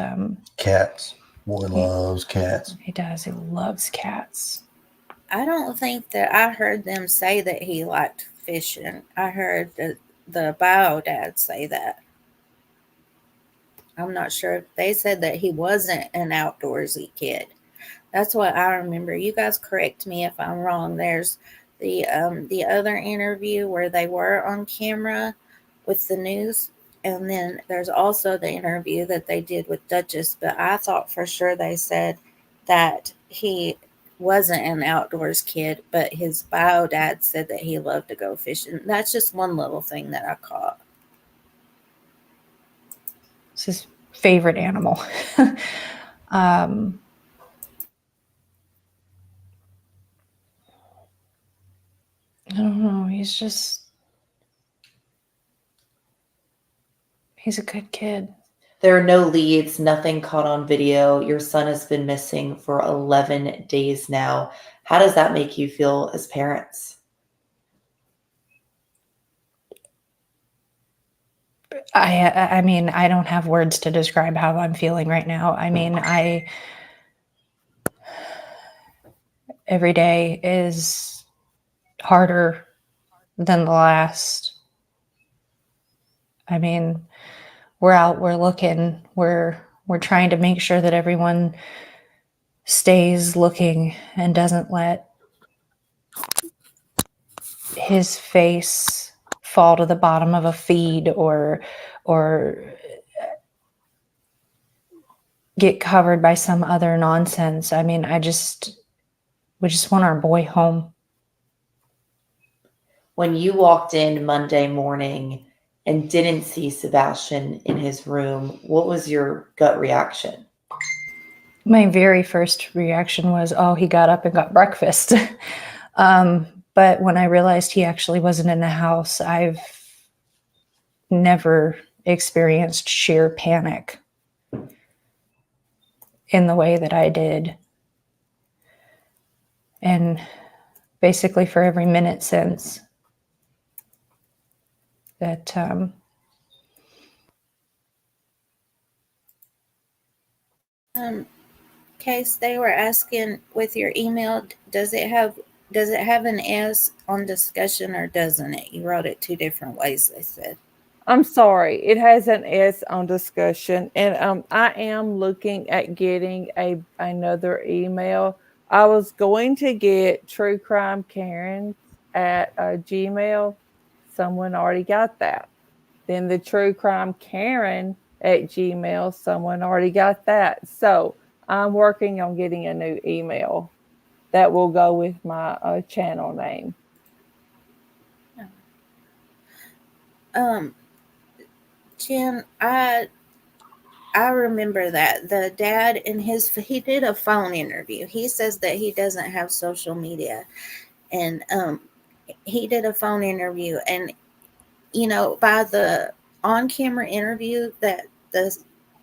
Cats. Boy loves cats. he does. He loves cats. I don't think that I heard them say that he liked fishing. I heard the bio dad say that. I'm not sure if they said that he wasn't an outdoorsy kid. That's what I remember. You guys correct me if I'm wrong. There's the other interview where they were on camera with the news, and then there's also the interview that they did with Duchess. But I thought for sure they said that he wasn't an outdoors kid, but his bio dad said that he loved to go fishing. That's just one little thing that I caught. It's his favorite animal. I don't know. He's a good kid. There are no leads, nothing caught on video. Your son has been missing for 11 days now. How does that make you feel as parents? I mean, I don't have words to describe how I'm feeling right now. I mean, every day is harder than the last. I mean, we're out, we're looking, we're trying to make sure that everyone stays looking and doesn't let his face fall to the bottom of a feed or get covered by some other nonsense. I mean, we just want our boy home. When you walked in Monday morning and didn't see Sebastian in his room, what was your gut reaction? My very first reaction was, oh, he got up and got breakfast. But when I realized he actually wasn't in the house, I've never experienced sheer panic in the way that I did. And basically for every minute since that, Case, they were asking with your email, does it have an S on discussion or doesn't it? You wrote it two different ways, they said. I'm sorry. It has an S on discussion, and I am looking at getting another email. I was going to get True Crime Karen at Gmail. Someone already got that. Then the True Crime Karen at Gmail. Someone already got that. So I'm working on getting a new email that will go with my channel name. Jen, I remember that the dad he did a phone interview. He says that he doesn't have social media, and he did a phone interview, and by the on-camera interview that the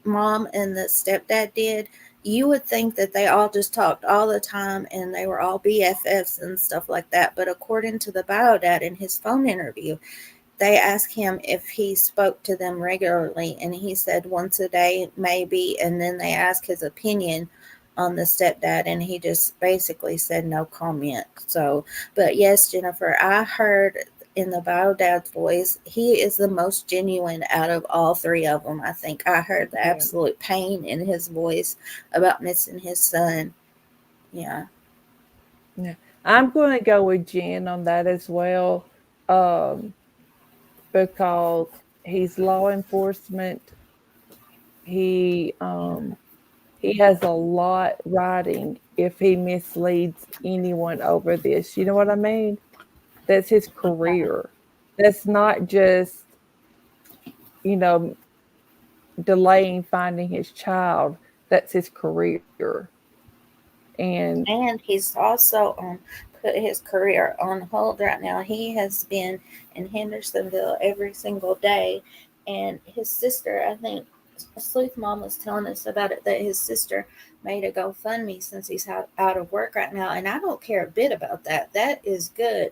mom and the stepdad did, you would think that they all just talked all the time and they were all BFFs and stuff like that. But according to the bio dad in his phone interview, they asked him if he spoke to them regularly, and he said once a day, maybe. And then they asked his opinion on the stepdad, and he just basically said no comment. So, but yes, Jennifer, I heard in the bio dad's voice, he is the most genuine out of all three of them. I think I heard the Yeah. absolute pain in his voice about missing his son. Yeah. Yeah. I'm going to go with Jen on that as well, because he's law enforcement. He has a lot riding if he misleads anyone over this. You know what I mean? That's his career. That's not just, you know, delaying finding his child. That's his career. And And he's also put his career on hold right now. He has been in Hendersonville every single day, and his sister, I think, Sleuth Mom was telling us about it, that his sister made a GoFundMe since he's out of work right now, and I don't care a bit about that. That is good,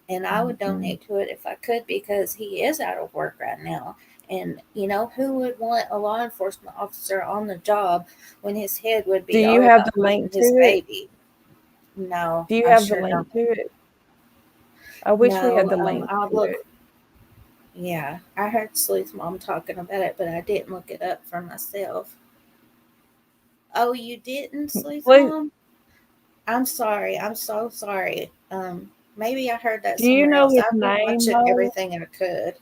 and I would donate to it if I could, because he is out of work right now. And who would want a law enforcement officer on the job when his head would do be you all have the about link to his it? baby? No, Do you I have the sure don't. link to it? I wish we had No, the link I'll to look. it. Yeah, I heard Sleuth Mom talking about it, but I didn't look it up for myself. Oh, you didn't, Sleuth Please, Mom? I'm sorry. I'm so sorry. Maybe I heard that do you somewhere know else. his I've been name, watching Mo? everything I could.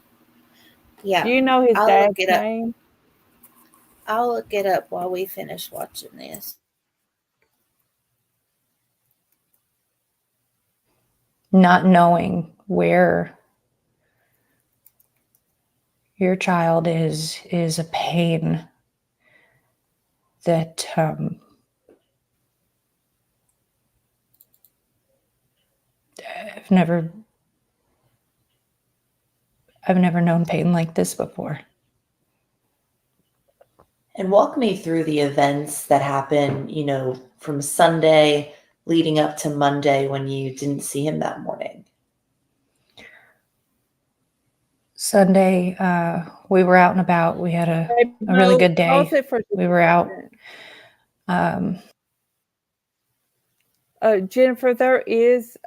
Do Yeah, you know his I'll look dad's it up. name? I'll look it up while we finish watching this. Not knowing where your child is a pain that I've never known pain like this before. And walk me through the events that happened, from Sunday leading up to Monday when you didn't see him that morning. Sunday, we were out and about. We had a Hey, really Mo, good pause day. it for just We a were out. second. Jennifer, there is,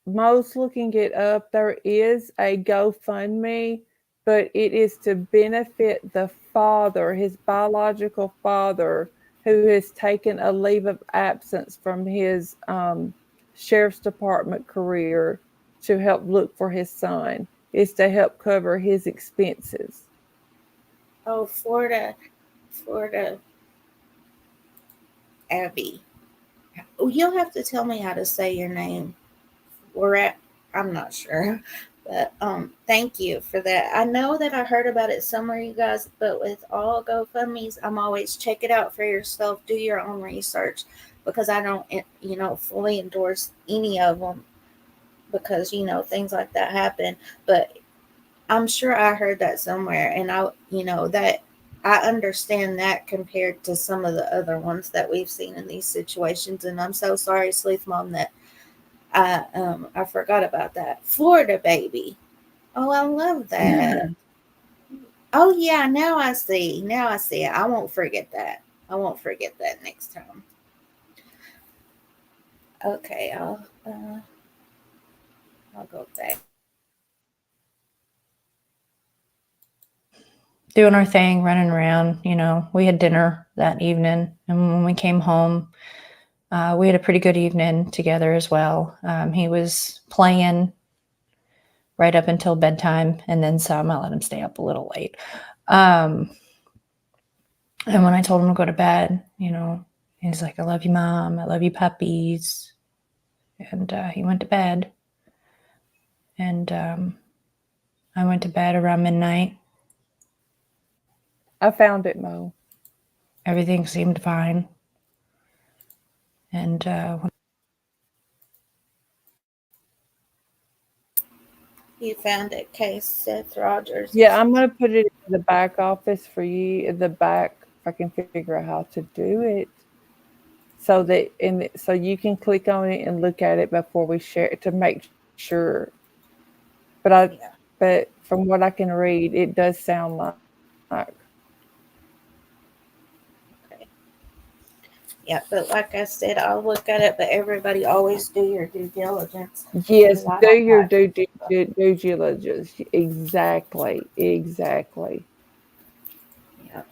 Mo's looking it up. There is a GoFundMe, but it is to benefit the father, his biological father, who has taken a leave of absence from his sheriff's department career to help look for his son. It's to help cover his expenses. Oh, Florida Abby. Oh, you'll have to tell me how to say your name. I'm not sure. But thank you for that. I know that I heard about it somewhere, you guys, but with all GoFundMe's, I'm always check it out for yourself, do your own research, because I don't, fully endorse any of them, because, things like that happen. But I'm sure I heard that somewhere, and that I understand that compared to some of the other ones that we've seen in these situations. And I'm so sorry, Sleuth Mom, that I forgot about that. Florida baby. Oh, I love that. Oh yeah, now I see. Now I see it. I won't forget that. I won't forget that next time. Okay, I'll go back. Doing our thing, running around. We had dinner that evening, and when we came home, we had a pretty good evening together as well. He was playing right up until bedtime, and then some. I let him stay up a little late. And when I told him to go to bed, he's like, "I love you, Mom. I love you, puppies." And he went to bed. And I went to bed around midnight. I found it, Mo. Everything seemed fine. And You found it, case Seth Rogers. Yeah, I'm going to put it in the back office for you, in the back, if I can figure out how to do it. So so you can click on it and look at it before we share it to make sure. But but from what I can read, it does sound like. Yeah, but like I said, I'll look at it, but everybody always do your due diligence. Yes, 'Cause I do don't your like due diligence. Exactly. Exactly. Yeah.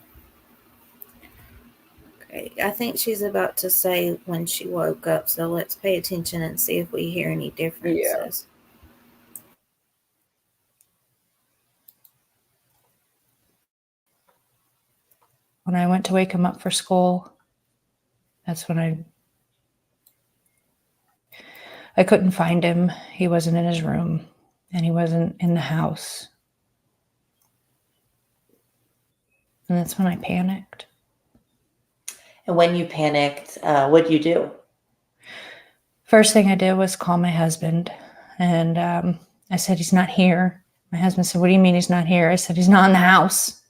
Okay. I think she's about to say when she woke up, so let's pay attention and see if we hear any Yeah. differences. When I went to wake him up for school, that's when I couldn't find him. He wasn't in his room, and he wasn't in the house. And that's when I panicked. And when you panicked, what did you do? First thing I did was call my husband, and I said, he's not here. My husband said, what do you mean he's not here? I said, he's not in the house.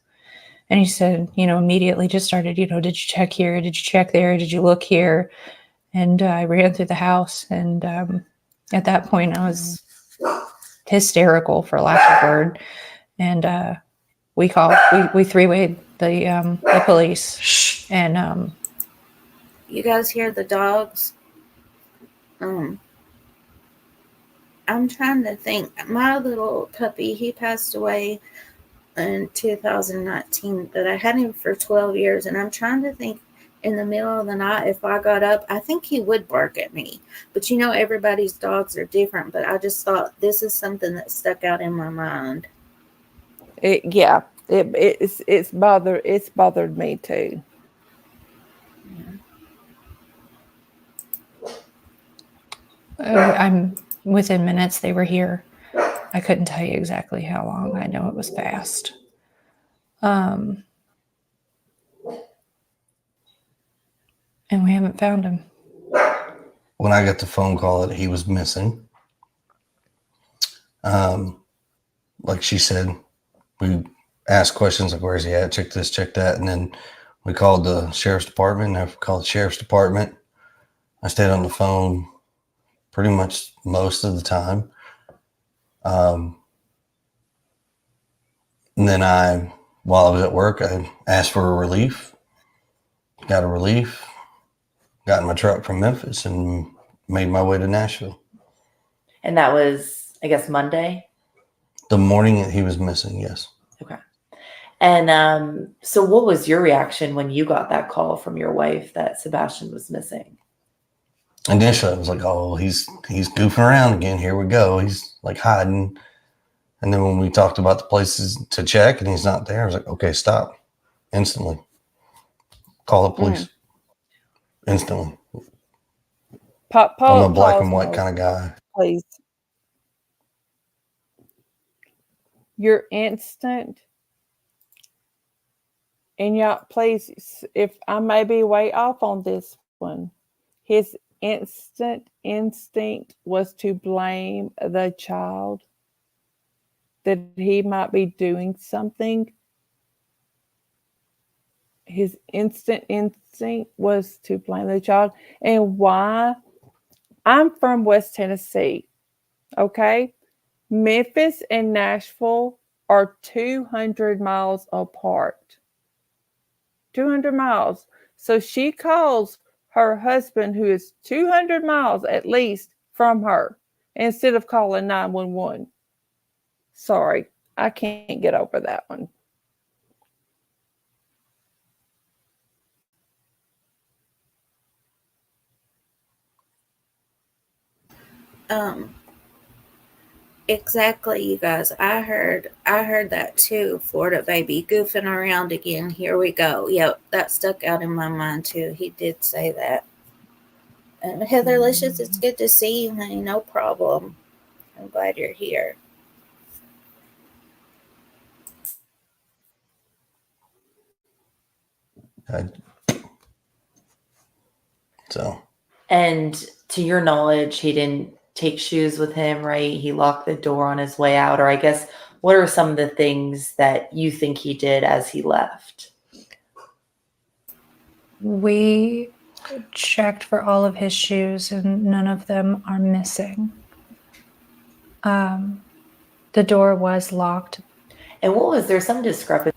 And he said, immediately just started, did you check here? Did you check there? Did you look here? And I ran through the house. And at that point, I was hysterical, for lack of a word. And we three-wayed the police. And You guys hear the dogs? I'm trying to think. My little puppy, he passed away in 2019, but I had him for 12 years, and I'm trying to think in the middle of the night if I got up, I think he would bark at me. But everybody's dogs are different, but I just thought this is something that stuck out in my mind. It's bothered me too. I'm within minutes they were here. I couldn't tell you exactly how long. I know it was fast. And we haven't found him. When I got the phone call that he was missing, like she said, we asked questions like, where's he at? Check this, check that. And then we called the sheriff's department. I called the sheriff's department. I stayed on the phone pretty much most of the time. And then while I was at work, I asked for a relief, got a relief, got in my truck from Memphis and made my way to Nashville. And that was, I guess, Monday? The morning that he was missing, yes. Okay. And so what was your reaction when you got that call from your wife that Sebastian was missing? Initially, I was like, oh, he's goofing around again. Here we go. He's like hiding. And then when we talked about the places to check and he's not there, I was like, okay, stop. Instantly. Call the police. Instantly. I'm a black and white kind of guy. Please. Your instant. And y'all, please, if I may be way off on this one, his instant instinct was to blame the child, that he might be doing something. His instant instinct was to blame the child. And why? I'm from West Tennessee, okay? Memphis and Nashville are 200 miles apart. 200 miles. So she calls her husband, who is 200 miles at least from her, instead of calling 911. Sorry, I can't get over that one. Exactly, you guys. I heard that too. Florida baby goofing around again. Here we go. Yep, that stuck out in my mind too. He did say that. And Heather Licious, it's good to see you, honey. No problem. I'm glad you're here. And to your knowledge, he didn't take shoes with him, right? He locked the door on his way out. Or I guess, what are some of the things that you think he did as he left? We checked for all of his shoes and none of them are missing. The door was locked. And what was there some discrepancy?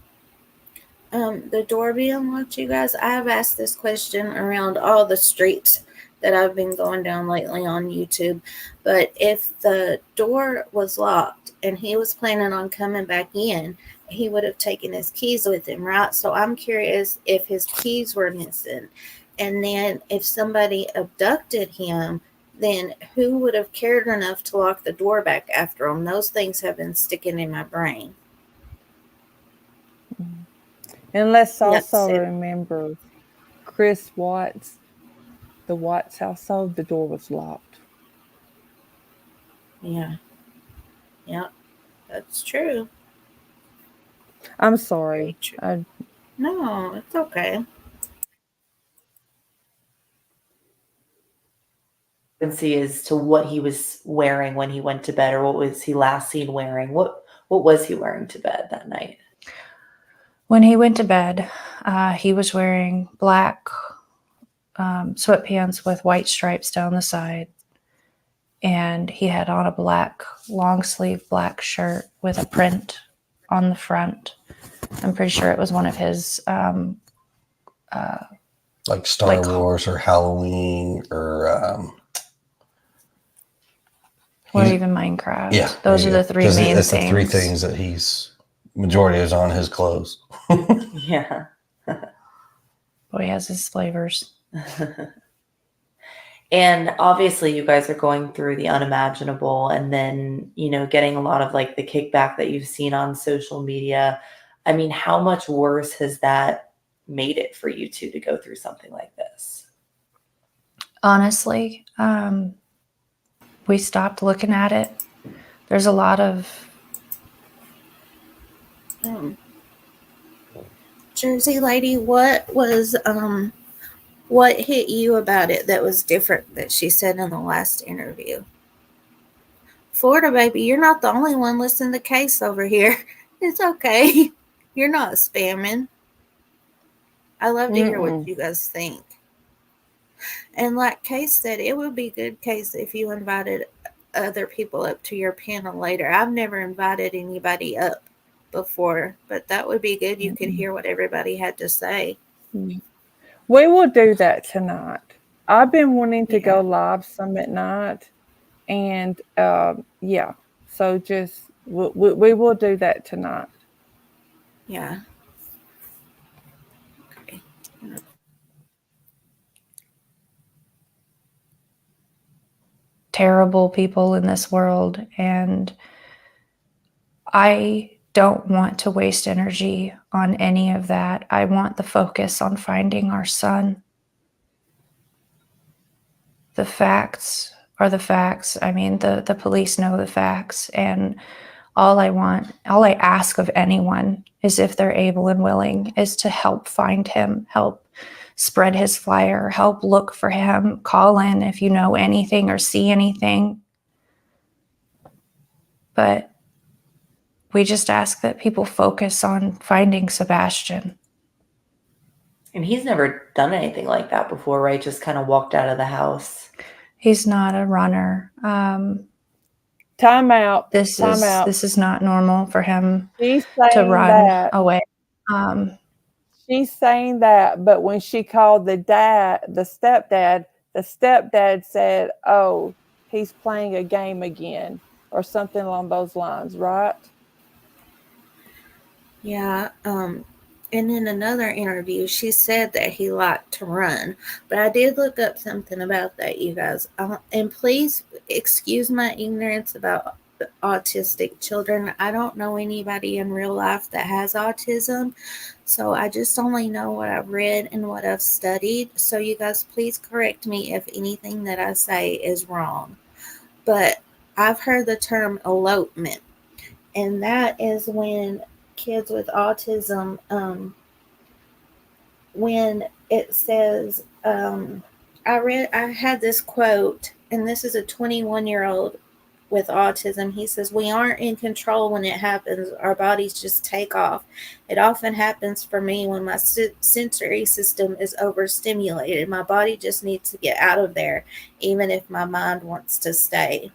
the door being locked, you guys, I have asked this question around all the streets that I've been going down lately on YouTube. But if the door was locked and he was planning on coming back in, he would have taken his keys with him, right? So I'm curious if his keys were missing. And then if somebody abducted him, then who would have cared enough to lock the door back after him? Those things have been sticking in my brain. And let's That's also it. remember Chris Watts, the Watts household, the door was locked. Yeah. Yeah. That's true. I'm Very sorry. true. No, it's okay. Frequency as to what he was wearing when he went to bed, or what was he last seen wearing? What was he wearing to bed that night? When he went to bed, he was wearing black sweatpants with white stripes down the side. And he had on a black long sleeve black shirt with a print on the front. I'm pretty sure it was one of his like Star Wars or Halloween or even Minecraft. Yeah, those are the three main that's things. the three things that he's majority is on his clothes. Yeah. Boy, he has his flavors. And obviously you guys are going through the unimaginable, and then, getting a lot of like the kickback that you've seen on social media. I mean, how much worse has that made it for you two to go through something like this? Honestly, we stopped looking at it. There's a lot of Jersey lady, what hit you about it that was different that she said in the last interview? Florida baby, you're not the only one listening to Case over here. It's okay. You're not spamming. I love to hear what you guys think. And like Case said, it would be good, Case, if you invited other people up to your panel later. I've never invited anybody up before, but that would be good. You could hear what everybody had to say. We will do that tonight. I've been wanting to go live some at night, and so just we will do that tonight. Yeah. Okay. terrible people in this world, and I don't want to waste energy on any of that. I want the focus on finding our son. The facts are the facts. I mean, the police know the facts, and all I ask of anyone is, if they're able and willing, is to help find him, help spread his flyer, help look for him, call in if you know anything or see anything. But we just ask that people focus on finding Sebastian. And he's never done anything like that before, right? Just kind of walked out of the house. He's not a runner. Time out. This is not normal for him to run away. She's saying that, but when she called the stepdad said, "Oh, he's playing a game again," or something along those lines, right? Yeah. And in another interview, she said that he liked to run. But I did look up something about that, you guys. And please excuse my ignorance about autistic children. I don't know anybody in real life that has autism. So I just only know what I've read and what I've studied. So you guys, please correct me if anything that I say is wrong. But I've heard the term elopement. And that is when kids with autism, when it says, I had this quote, and this is a 21-year-old with autism. He says, "We aren't in control when it happens. Our bodies just take off. It often happens for me when my sensory system is overstimulated. My body just needs to get out of there, even if my mind wants to stay."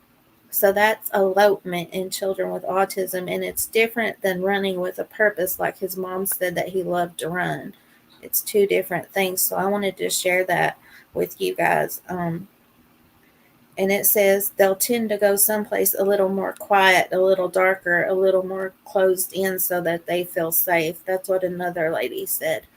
So that's elopement in children with autism, and it's different than running with a purpose, like his mom said that he loved to run. It's two different things. So I wanted to share that with you guys. And it says they'll tend to go someplace a little more quiet, a little darker, a little more closed in so that they feel safe. That's what another lady said.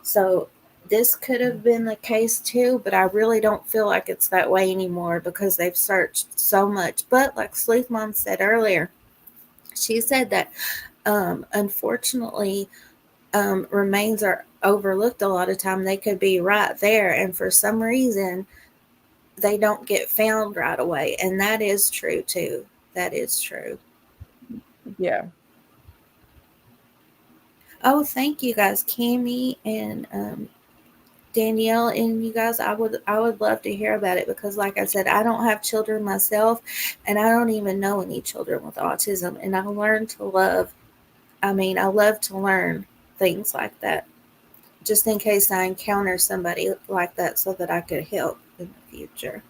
So this could have been the case too, but I really don't feel like it's that way anymore because they've searched so much. But like Sleuth Mom said earlier, she said that unfortunately remains are overlooked a lot of time. They could be right there, and for some reason they don't get found right away, and that is true too. That is true. Yeah. Oh, thank you guys, Cammie and Danielle, and you guys. I would love to hear about it because, like I said, I don't have children myself, and I don't even know any children with autism. And I learned to love. I love to learn things like that, just in case I encounter somebody like that, so that I could help in the future.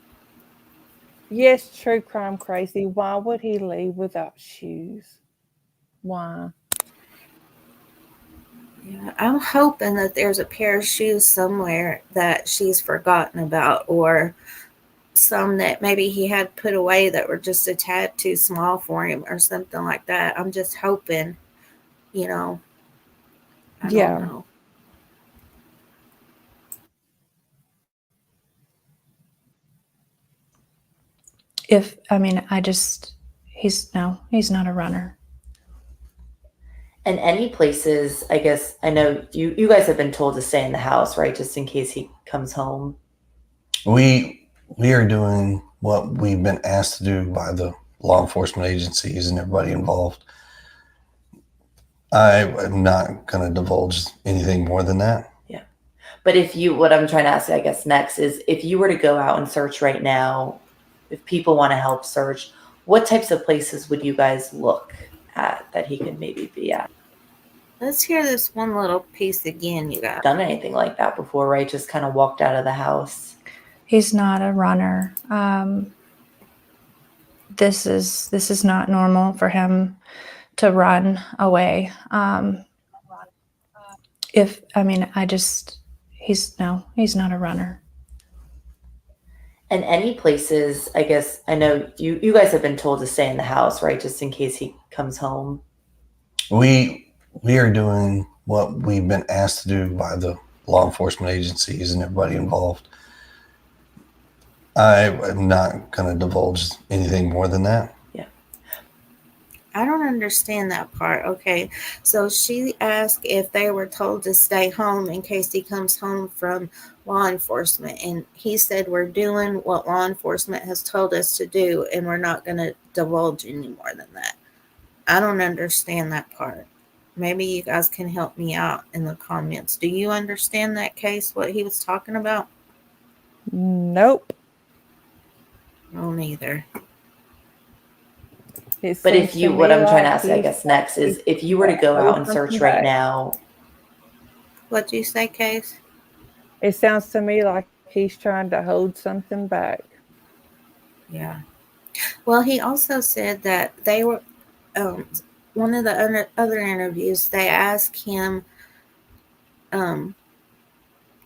Yes, true crime crazy. Why would he leave without shoes? Why? Yeah, I'm hoping that there's a pair of shoes somewhere that she's forgotten about, or some that maybe he had put away that were just a tad too small for him, or something like that. I'm just hoping, you know, I don't Yeah. know. He's not a runner. And any places, I guess, I know you guys have been told to stay in the house, right? Just in case he comes home. We are doing what we've been asked to do by the law enforcement agencies and everybody involved. I am not going to divulge anything more than that. Yeah. But what I'm trying to ask, I guess, next is if you were to go out and search right now, if people want to help search, what types of places would you guys look at that he could maybe be at? Let's hear this one little piece again, you guys. Done anything like that before, right? Just kind of walked out of the house. He's not a runner. This is not normal for him to run away. He's not a runner. And any places, I guess, I know you guys have been told to stay in the house, right? Just in case he comes home. We are doing what we've been asked to do by the law enforcement agencies and everybody involved. I am not going to divulge anything more than that. Yeah. I don't understand that part. Okay. So she asked if they were told to stay home in case he comes home from law enforcement. And he said, we're doing what law enforcement has told us to do, and we're not going to divulge any more than that. I don't understand that part. Maybe you guys can help me out in the comments. Do you understand that case, what he was talking about? Nope. No, neither. But what I'm trying to ask, I guess, next is if you were to go out and search right now. What'd you say, Case? It sounds to me like he's trying to hold something back. Yeah. Well, he also said that they were, one of the other interviews, they asked him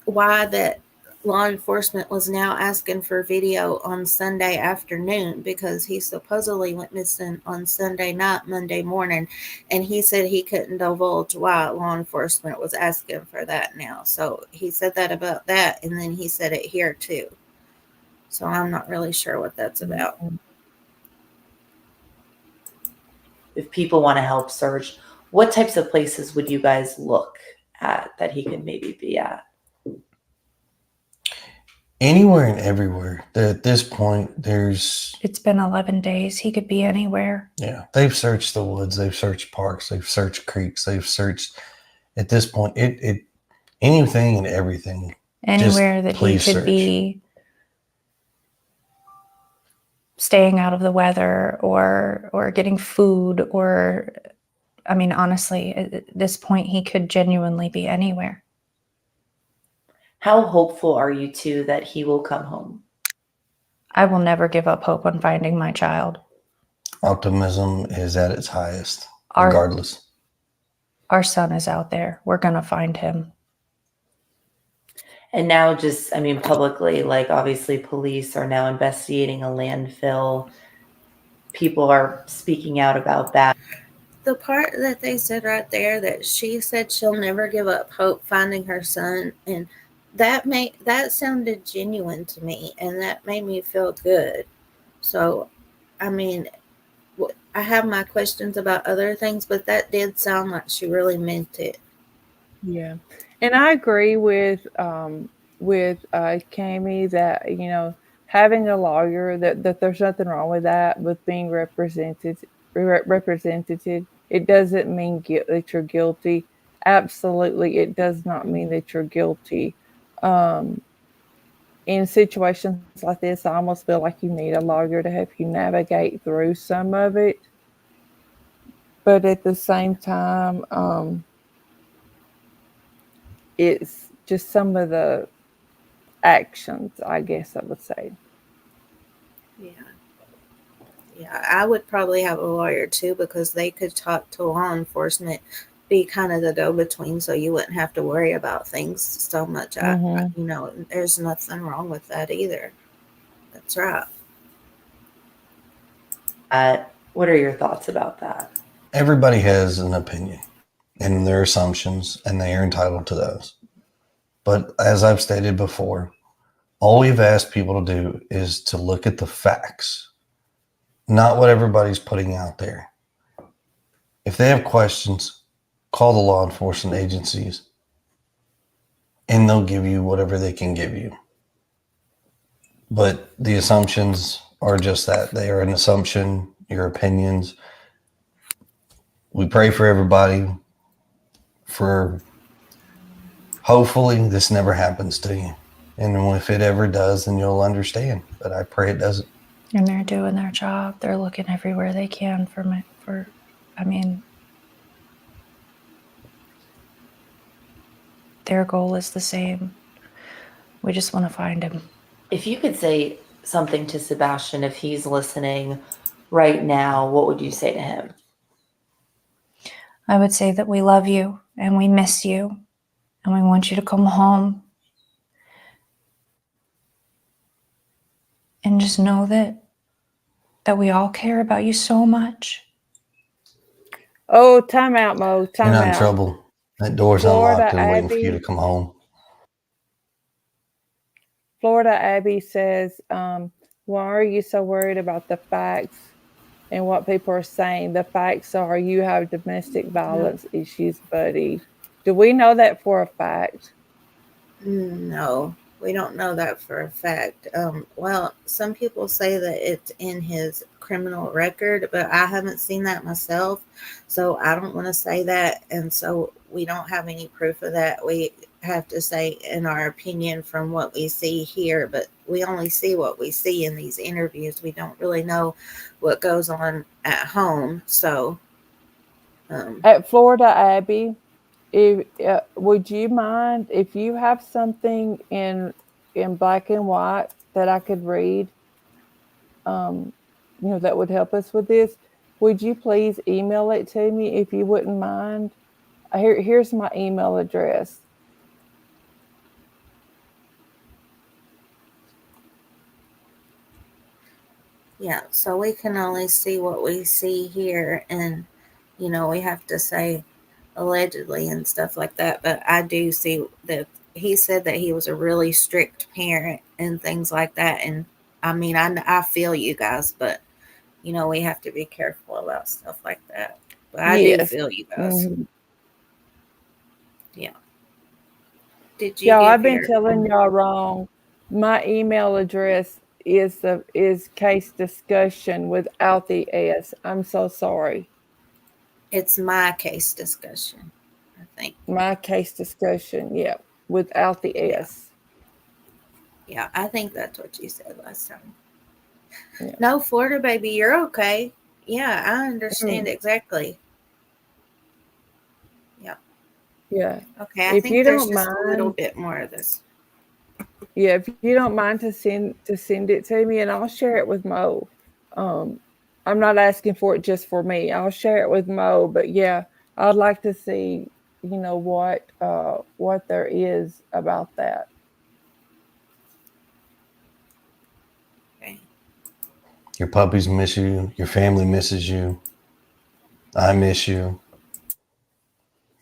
why that law enforcement was now asking for video on Sunday afternoon, because he supposedly went missing on Sunday night, Monday morning, and he said he couldn't divulge why law enforcement was asking for that now. So he said that about that, and then he said it here too. So I'm not really sure what that's about. If people want to help search, what types of places would you guys look at that he could maybe be at? Anywhere and everywhere. At this point, It's been 11 days. He could be anywhere. Yeah, they've searched the woods, they've searched parks, they've searched creeks, they've searched. At this point, it anything and everything. Anywhere that he could be staying out of the weather or getting food, or honestly, at this point he could genuinely be anywhere. How hopeful are you two that he will come home? I will never give up hope on finding my child. Optimism is at its highest, Our- regardless. Our son is out there. We're going to find him. And now just, I mean, publicly, like obviously police are now investigating a landfill. People are speaking out about that. The part that they said right there that she said she'll never give up hope finding her son, and that sounded genuine to me, and that made me feel good. So, I mean, I have my questions about other things, but that did sound like she really meant it. Yeah, and I agree with Cami that, you know, having a lawyer, that there's nothing wrong with that, with being represented. It doesn't mean that you're guilty. Absolutely, it does not mean that you're guilty. In situations like this, I almost feel like you need a lawyer to help you navigate through some of it. But at the same time, it's just some of the actions, I guess I would say. Yeah, I would probably have a lawyer too, because they could talk to law enforcement, be kind of the go-between, so you wouldn't have to worry about things so much. You know, there's nothing wrong with that either. That's right. What are your thoughts about that? Everybody has an opinion and their assumptions, and they are entitled to those. But as I've stated before, all we've asked people to do is to look at the facts, not what everybody's putting out there. If they have questions, call the law enforcement agencies, and they'll give you whatever they can give you. But the assumptions are just that. They are an assumption, your opinions. We pray for everybody, for hopefully this never happens to you. And if it ever does, then you'll understand. But I pray it doesn't. And they're doing their job. They're looking everywhere they can their goal is the same. We just want to find him. If you could say something to Sebastian, if he's listening right now, what would you say to him? I would say that we love you and we miss you and we want you to come home. And just know that we all care about you so much. Oh, time out, Mo. Time You're not out. in trouble. That door's Florida unlocked and waiting for Abby. you to come home. Florida Abby says, why are you so worried about the facts and what people are saying? The facts are you have domestic violence issues, buddy. Do we know that for a fact? No, we don't know that for a fact. Well, some people say that it's in his criminal record, but I haven't seen that myself, so I don't want to say that. And so we don't have any proof of that. We have to say in our opinion from what we see here, but we only see what we see in these interviews. We don't really know what goes on at home. So At Florida Abbey, if would you mind if you have something in black and white that I could read, you know, that would help us with this? Would you please email it to me if you wouldn't mind? Here's my email address. yeah, so we can only see what we see here, and you know, we have to say allegedly and stuff like that. But I do see that he said that he was a really strict parent and things like that. And I mean, I feel you guys, but you know, we have to be careful about stuff like that. But I do feel you guys. Mm-hmm. Yeah. Did you? Y'all, I've been telling y'all wrong. My email address is case discussion without the S. I'm so sorry. It's my case discussion, I think. My case discussion, yeah, without the S. Yeah, I think that's what you said last time. Yeah. No, Florida baby, you're okay. Yeah, I understand exactly. Yeah. Yeah. Okay, I think there's just a little bit more of this. Yeah, if you don't mind to send it to me, and I'll share it with Mo. I'm not asking for it just for me. I'll share it with Mo, but yeah, I'd like to see, what there is about that. Okay. Your puppies miss you. Your family misses you. I miss you.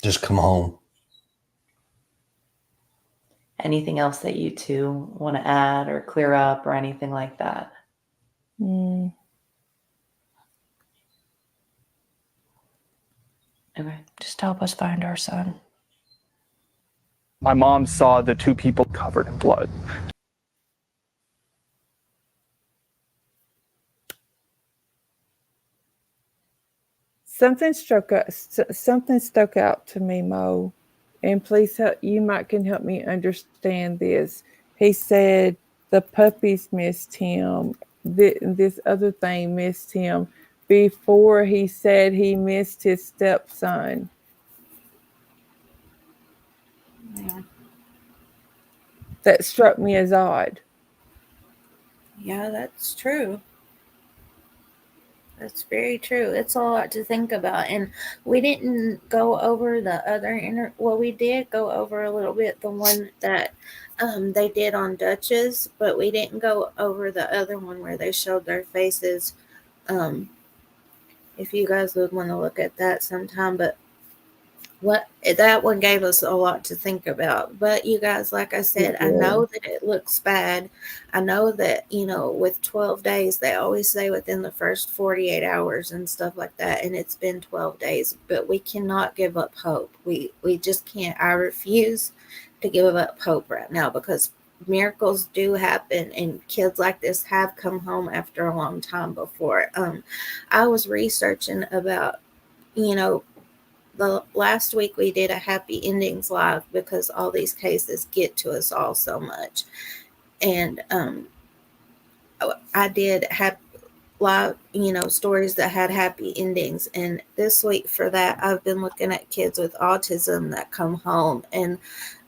Just come home. Anything else that you two want to add or clear up or anything like that? Mm. Okay. Just help us find our son. My mom saw the two people covered in blood. Something stuck out to me, Mo, and please help. You might can help me understand this. He said the puppies missed him. This other thing missed him before he said he missed his stepson. Yeah. That struck me as odd. Yeah, that's true. That's very true. It's a lot to think about. And we didn't go over the other well, we did go over a little bit the one that they did on Duchess, but we didn't go over the other one where they showed their faces. Um, if you guys would want to look at that sometime, but what that one gave us a lot to think about. But you guys, like I said, I know that it looks bad. I know that, with 12 days, they always say within the first 48 hours and stuff like that, and it's been 12 days, but we cannot give up hope. We just can't. I refuse to give up hope right now, because miracles do happen, and kids like this have come home after a long time before. I was researching about, the last week we did a happy endings live, because all these cases get to us all so much. And I did have live, stories that had happy endings. And this week for that, I've been looking at kids with autism that come home. And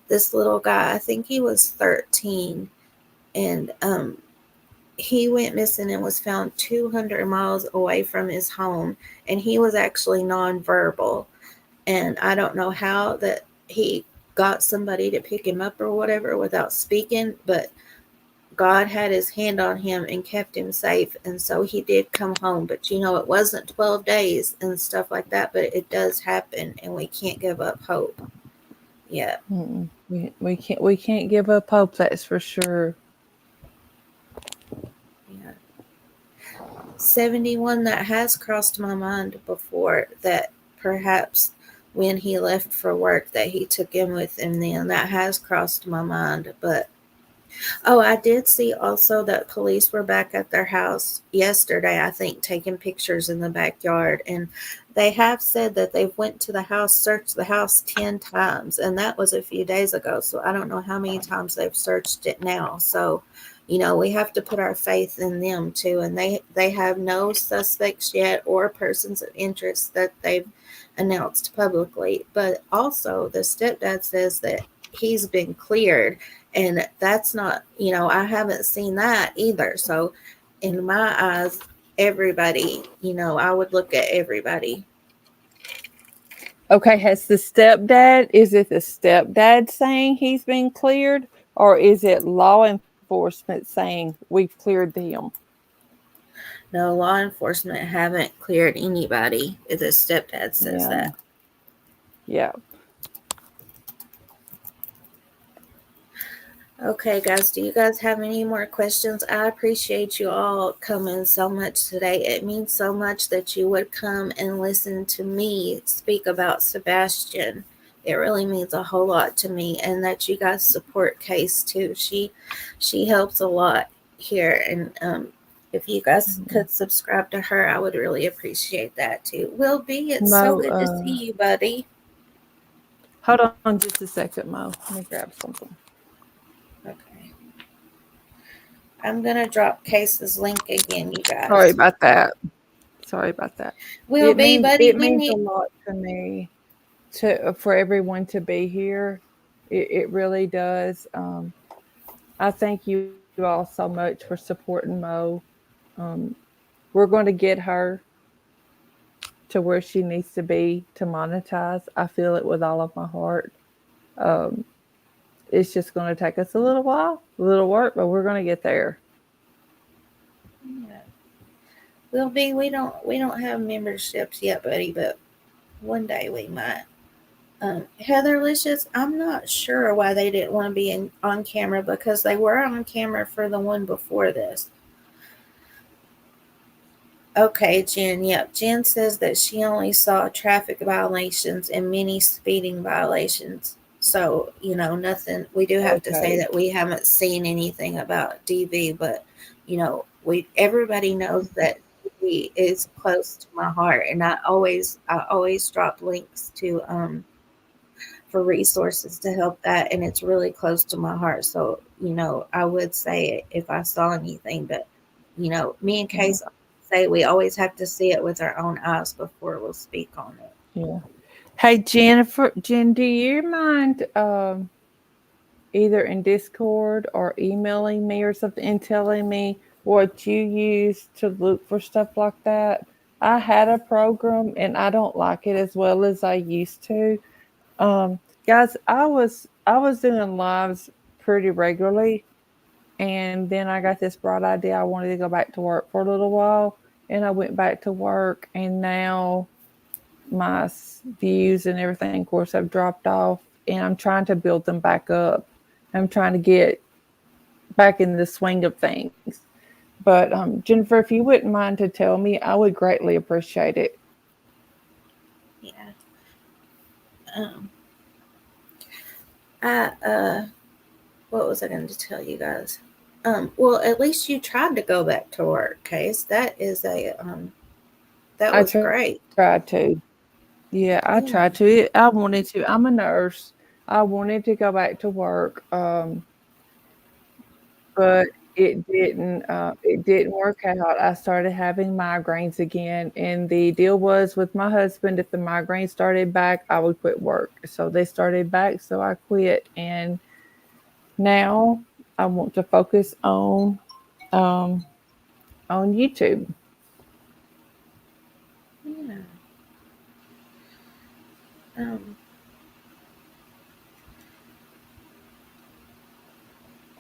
this little guy, I think he was 13, and he went missing and was found 200 miles away from his home. And he was actually nonverbal. And I don't know how that he got somebody to pick him up or whatever without speaking, but God had his hand on him and kept him safe. And so he did come home. But, it wasn't 12 days and stuff like that, but it does happen, and we can't give up hope. Yeah. We can't give up hope, that's for sure. Yeah. 71, that has crossed my mind before, that perhaps when he left for work that he took him with him, then that has crossed my mind. But I did see also that police were back at their house yesterday, I think, taking pictures in the backyard, and they have said that they've went to the house, searched the house 10 times, and that was a few days ago. So I don't know how many times they've searched it now. So we have to put our faith in them too. And they have no suspects yet or persons of interest that they've announced publicly. But also the stepdad says that he's been cleared, and that's not, I haven't seen that either. So in my eyes, everybody, I would look at everybody. Okay, is it the stepdad saying he's been cleared, or is it law enforcement saying we've cleared them? No, law enforcement haven't cleared anybody. The stepdad says that. Yeah. Okay, guys, do you guys have any more questions? I appreciate you all coming so much today. It means so much that you would come and listen to me speak about Sebastian. It really means a whole lot to me, and that you guys support Case too. She helps a lot here, and if you guys could subscribe to her, I would really appreciate that too. Will B, it's so good to see you, buddy. Hold on just a second, Mo. Let me grab something. Okay. I'm going to drop Case's link again, you guys. Sorry about that. Will be, buddy. It means a lot to me for everyone to be here. It really does. I thank you all so much for supporting Mo. we're going to get her to where she needs to be to monetize. I feel it with all of my heart. It's just going to take us a little while, a little work, but we're going to get there. Yeah. We don't have memberships yet, buddy, but one day we might. Heatherlicious, I'm not sure why they didn't want to be on camera, because they were on camera for the one before this. Okay, Jen. Yep. Jen says that she only saw traffic violations and many speeding violations. So, nothing. We do have to say Okay. that we haven't seen anything about DV, but, everybody knows that DV is close to my heart. And I always drop links to, for resources to help that. And it's really close to my heart. So, I would say it if I saw anything, but, me and Case say we always have to see it with our own eyes before we'll speak on it. Yeah. Hey, Jen, do you mind either in Discord or emailing me or something and telling me what you use to look for stuff like that? I had a program and I don't like it as well as I used to. Guys, I was doing lives pretty regularly, and then I got this bright idea. I wanted to go back to work for a little while, and I went back to work, and now my views and everything, of course, have dropped off, and I'm trying to build them back up. I'm trying to get back in the swing of things. But Jennifer, if you wouldn't mind to tell me, I would greatly appreciate it. Yeah. I what was I going to tell you guys? Well, at least you tried to go back to work, Case. That was great. Tried to. Yeah, I tried to. I wanted to. I'm a nurse. I wanted to go back to work, but it didn't. It didn't work out. I started having migraines again, and the deal was with my husband. If the migraines started back, I would quit work. So they started back, so I quit, and now I want to focus on YouTube. Yeah. Um,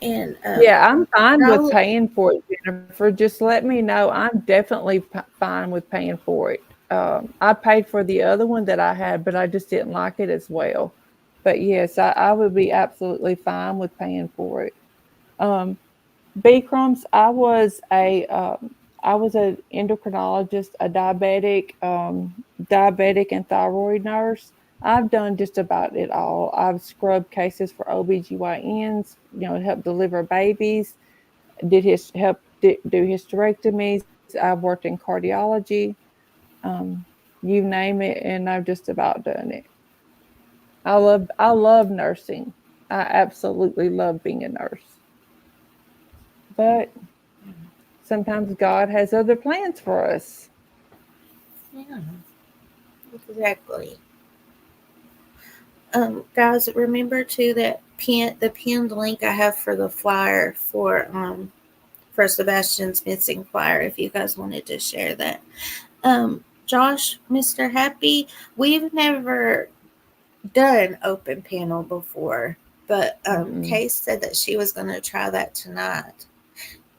and Yeah, I'm fine with Raul, paying for it, Jennifer. Just let me know. I'm definitely fine with paying for it. I paid for the other one that I had, but I just didn't like it as well. But yes, I would be absolutely fine with paying for it. Um, B crumbs. I was an endocrinologist, a diabetic and thyroid nurse. I've done just about it all. I've scrubbed cases for OBGYNs, help deliver babies, do hysterectomies. I've worked in cardiology, um, you name it, and I've just about done it. I love nursing. I absolutely love being a nurse. But sometimes God has other plans for us. yeah, exactly. Guys, remember too that the pinned link I have for the flyer for Sebastian's missing flyer. If you guys wanted to share that, Josh, Mr. Happy, we've never done open panel before, but Case said that she was going to try that tonight,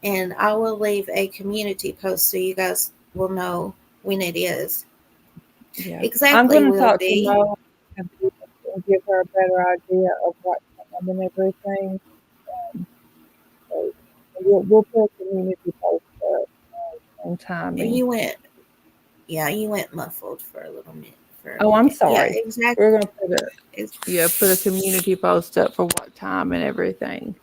and I will leave a community post so you guys will know when it is. Yeah. Exactly. I'm going to Will talk to be. Mo and give her a better idea of what time and everything. So we'll put a community post up on timing. You went muffled for a little minute. Oh, I'm Yeah, sorry. exactly. We're going to put a community post up for what time and everything.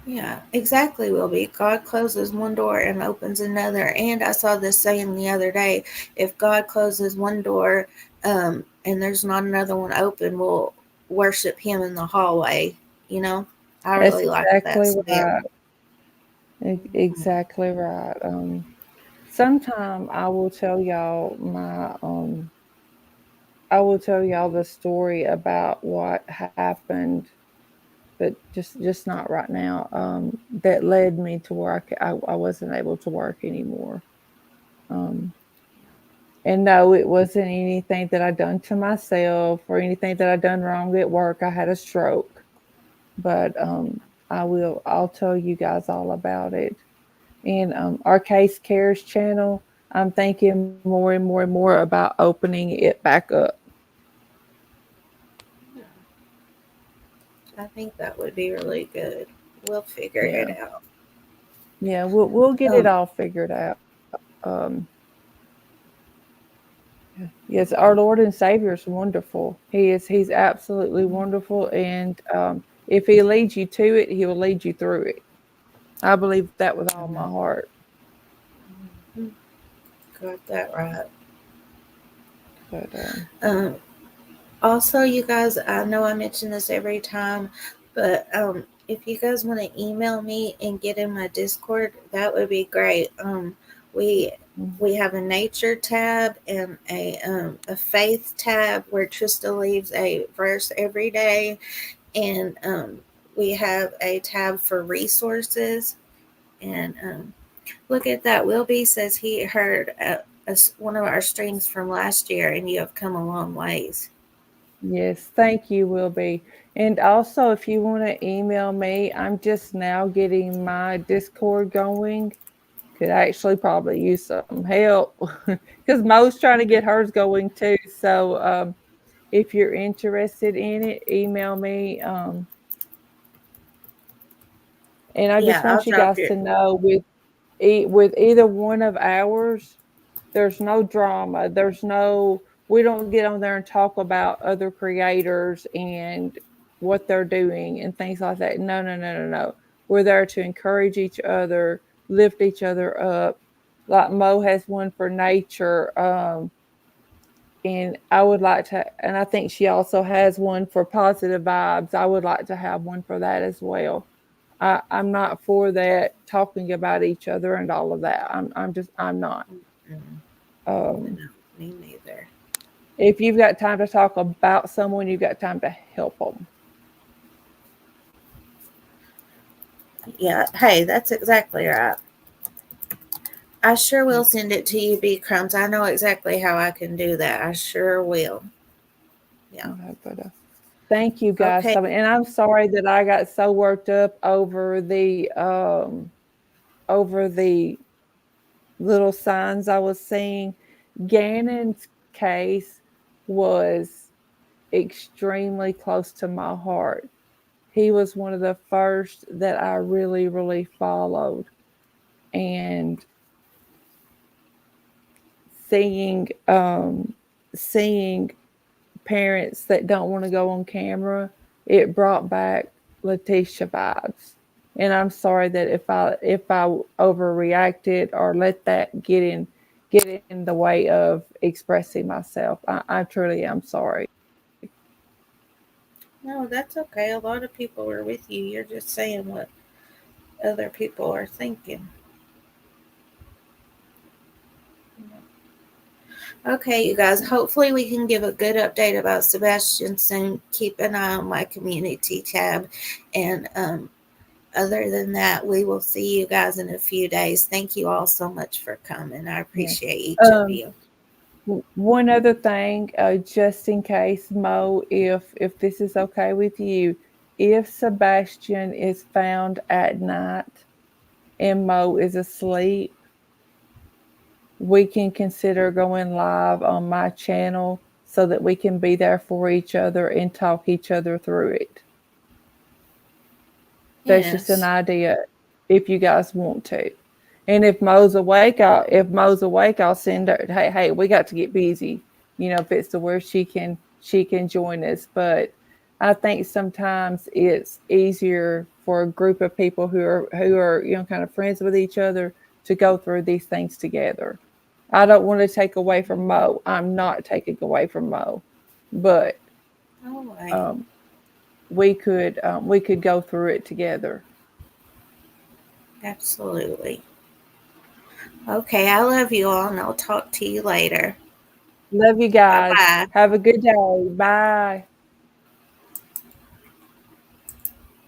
Yeah, exactly, will be. God closes one door and opens another. And I saw this saying the other day, if God closes one door and there's not another one open, we'll worship him in the hallway. I That's really like that exactly saying. right. Exactly right. Sometime I will tell y'all the story about what happened, but just not right now. That led me to where I wasn't able to work anymore. And no, it wasn't anything that I done to myself or anything that I done wrong at work. I had a stroke, but I'll tell you guys all about it. And our Case Cares channel, I'm thinking more and more and more about opening it back up. I think that would be really good. We'll figure it out. Yeah, we'll get it all figured out. Yes, our Lord and Savior is wonderful. He's absolutely wonderful, and if He leads you to it, He will lead you through it. I believe that with all my heart. Got that right. But also, you guys, I know I mention this every time, but if you guys want to email me and get in my Discord, that would be great. We have a nature tab and a faith tab where Trista leaves a verse every day, and we have a tab for resources. And look at that. Wilby says he heard one of our streams from last year, and you have come a long ways. yes, thank you, Wilby. And also, if you want to email me, I'm just now getting my Discord going. Could actually probably use some help because Mo's trying to get hers going too. So if you're interested in it, email me. And I just want you guys to know with either one of ours, there's no drama. We don't get on there and talk about other creators and what they're doing and things like that. No. We're there to encourage each other, lift each other up. Like Mo has one for nature. And I would like to, and I think she also has one for positive vibes. I would like to have one for that as well. I'm not for that talking about each other and all of that. I'm not. No, me neither. If you've got time to talk about someone, you've got time to help them. Yeah. Hey, that's exactly right. I sure will send it to you, B Crumbs. I know exactly how I can do that. I sure will. Yeah. But, thank you guys. Okay. And I'm sorry that I got so worked up over the little signs I was seeing. Gannon's case was extremely close to my heart. He was one of the first that I really, really followed. And seeing parents that don't want to go on camera, it brought back Letitia vibes. And I'm sorry that if I overreacted or let that get in the way of expressing myself. I truly am sorry. No, that's okay. A lot of people are with you. You're just saying what other people are thinking. Okay, you guys, hopefully we can give a good update about Sebastian soon. Keep an eye on my community tab. And other than that, we will see you guys in a few days. Thank you all so much for coming. I appreciate each of you. One other thing, just in case, Mo, if this is okay with you, if Sebastian is found at night and Mo is asleep, we can consider going live on my channel so that we can be there for each other and talk each other through it. That's just an idea if you guys want to. And if Mo's awake, I'll send her, hey, we got to get busy. If it's to where she can join us. But I think sometimes it's easier for a group of people who are kind of friends with each other to go through these things together. I don't want to take away from Mo. I'm not taking away from Mo, but we could go through it together. Absolutely. Okay, I love you all, and I'll talk to you later. Love you guys. Bye-bye. Have a good day. Bye.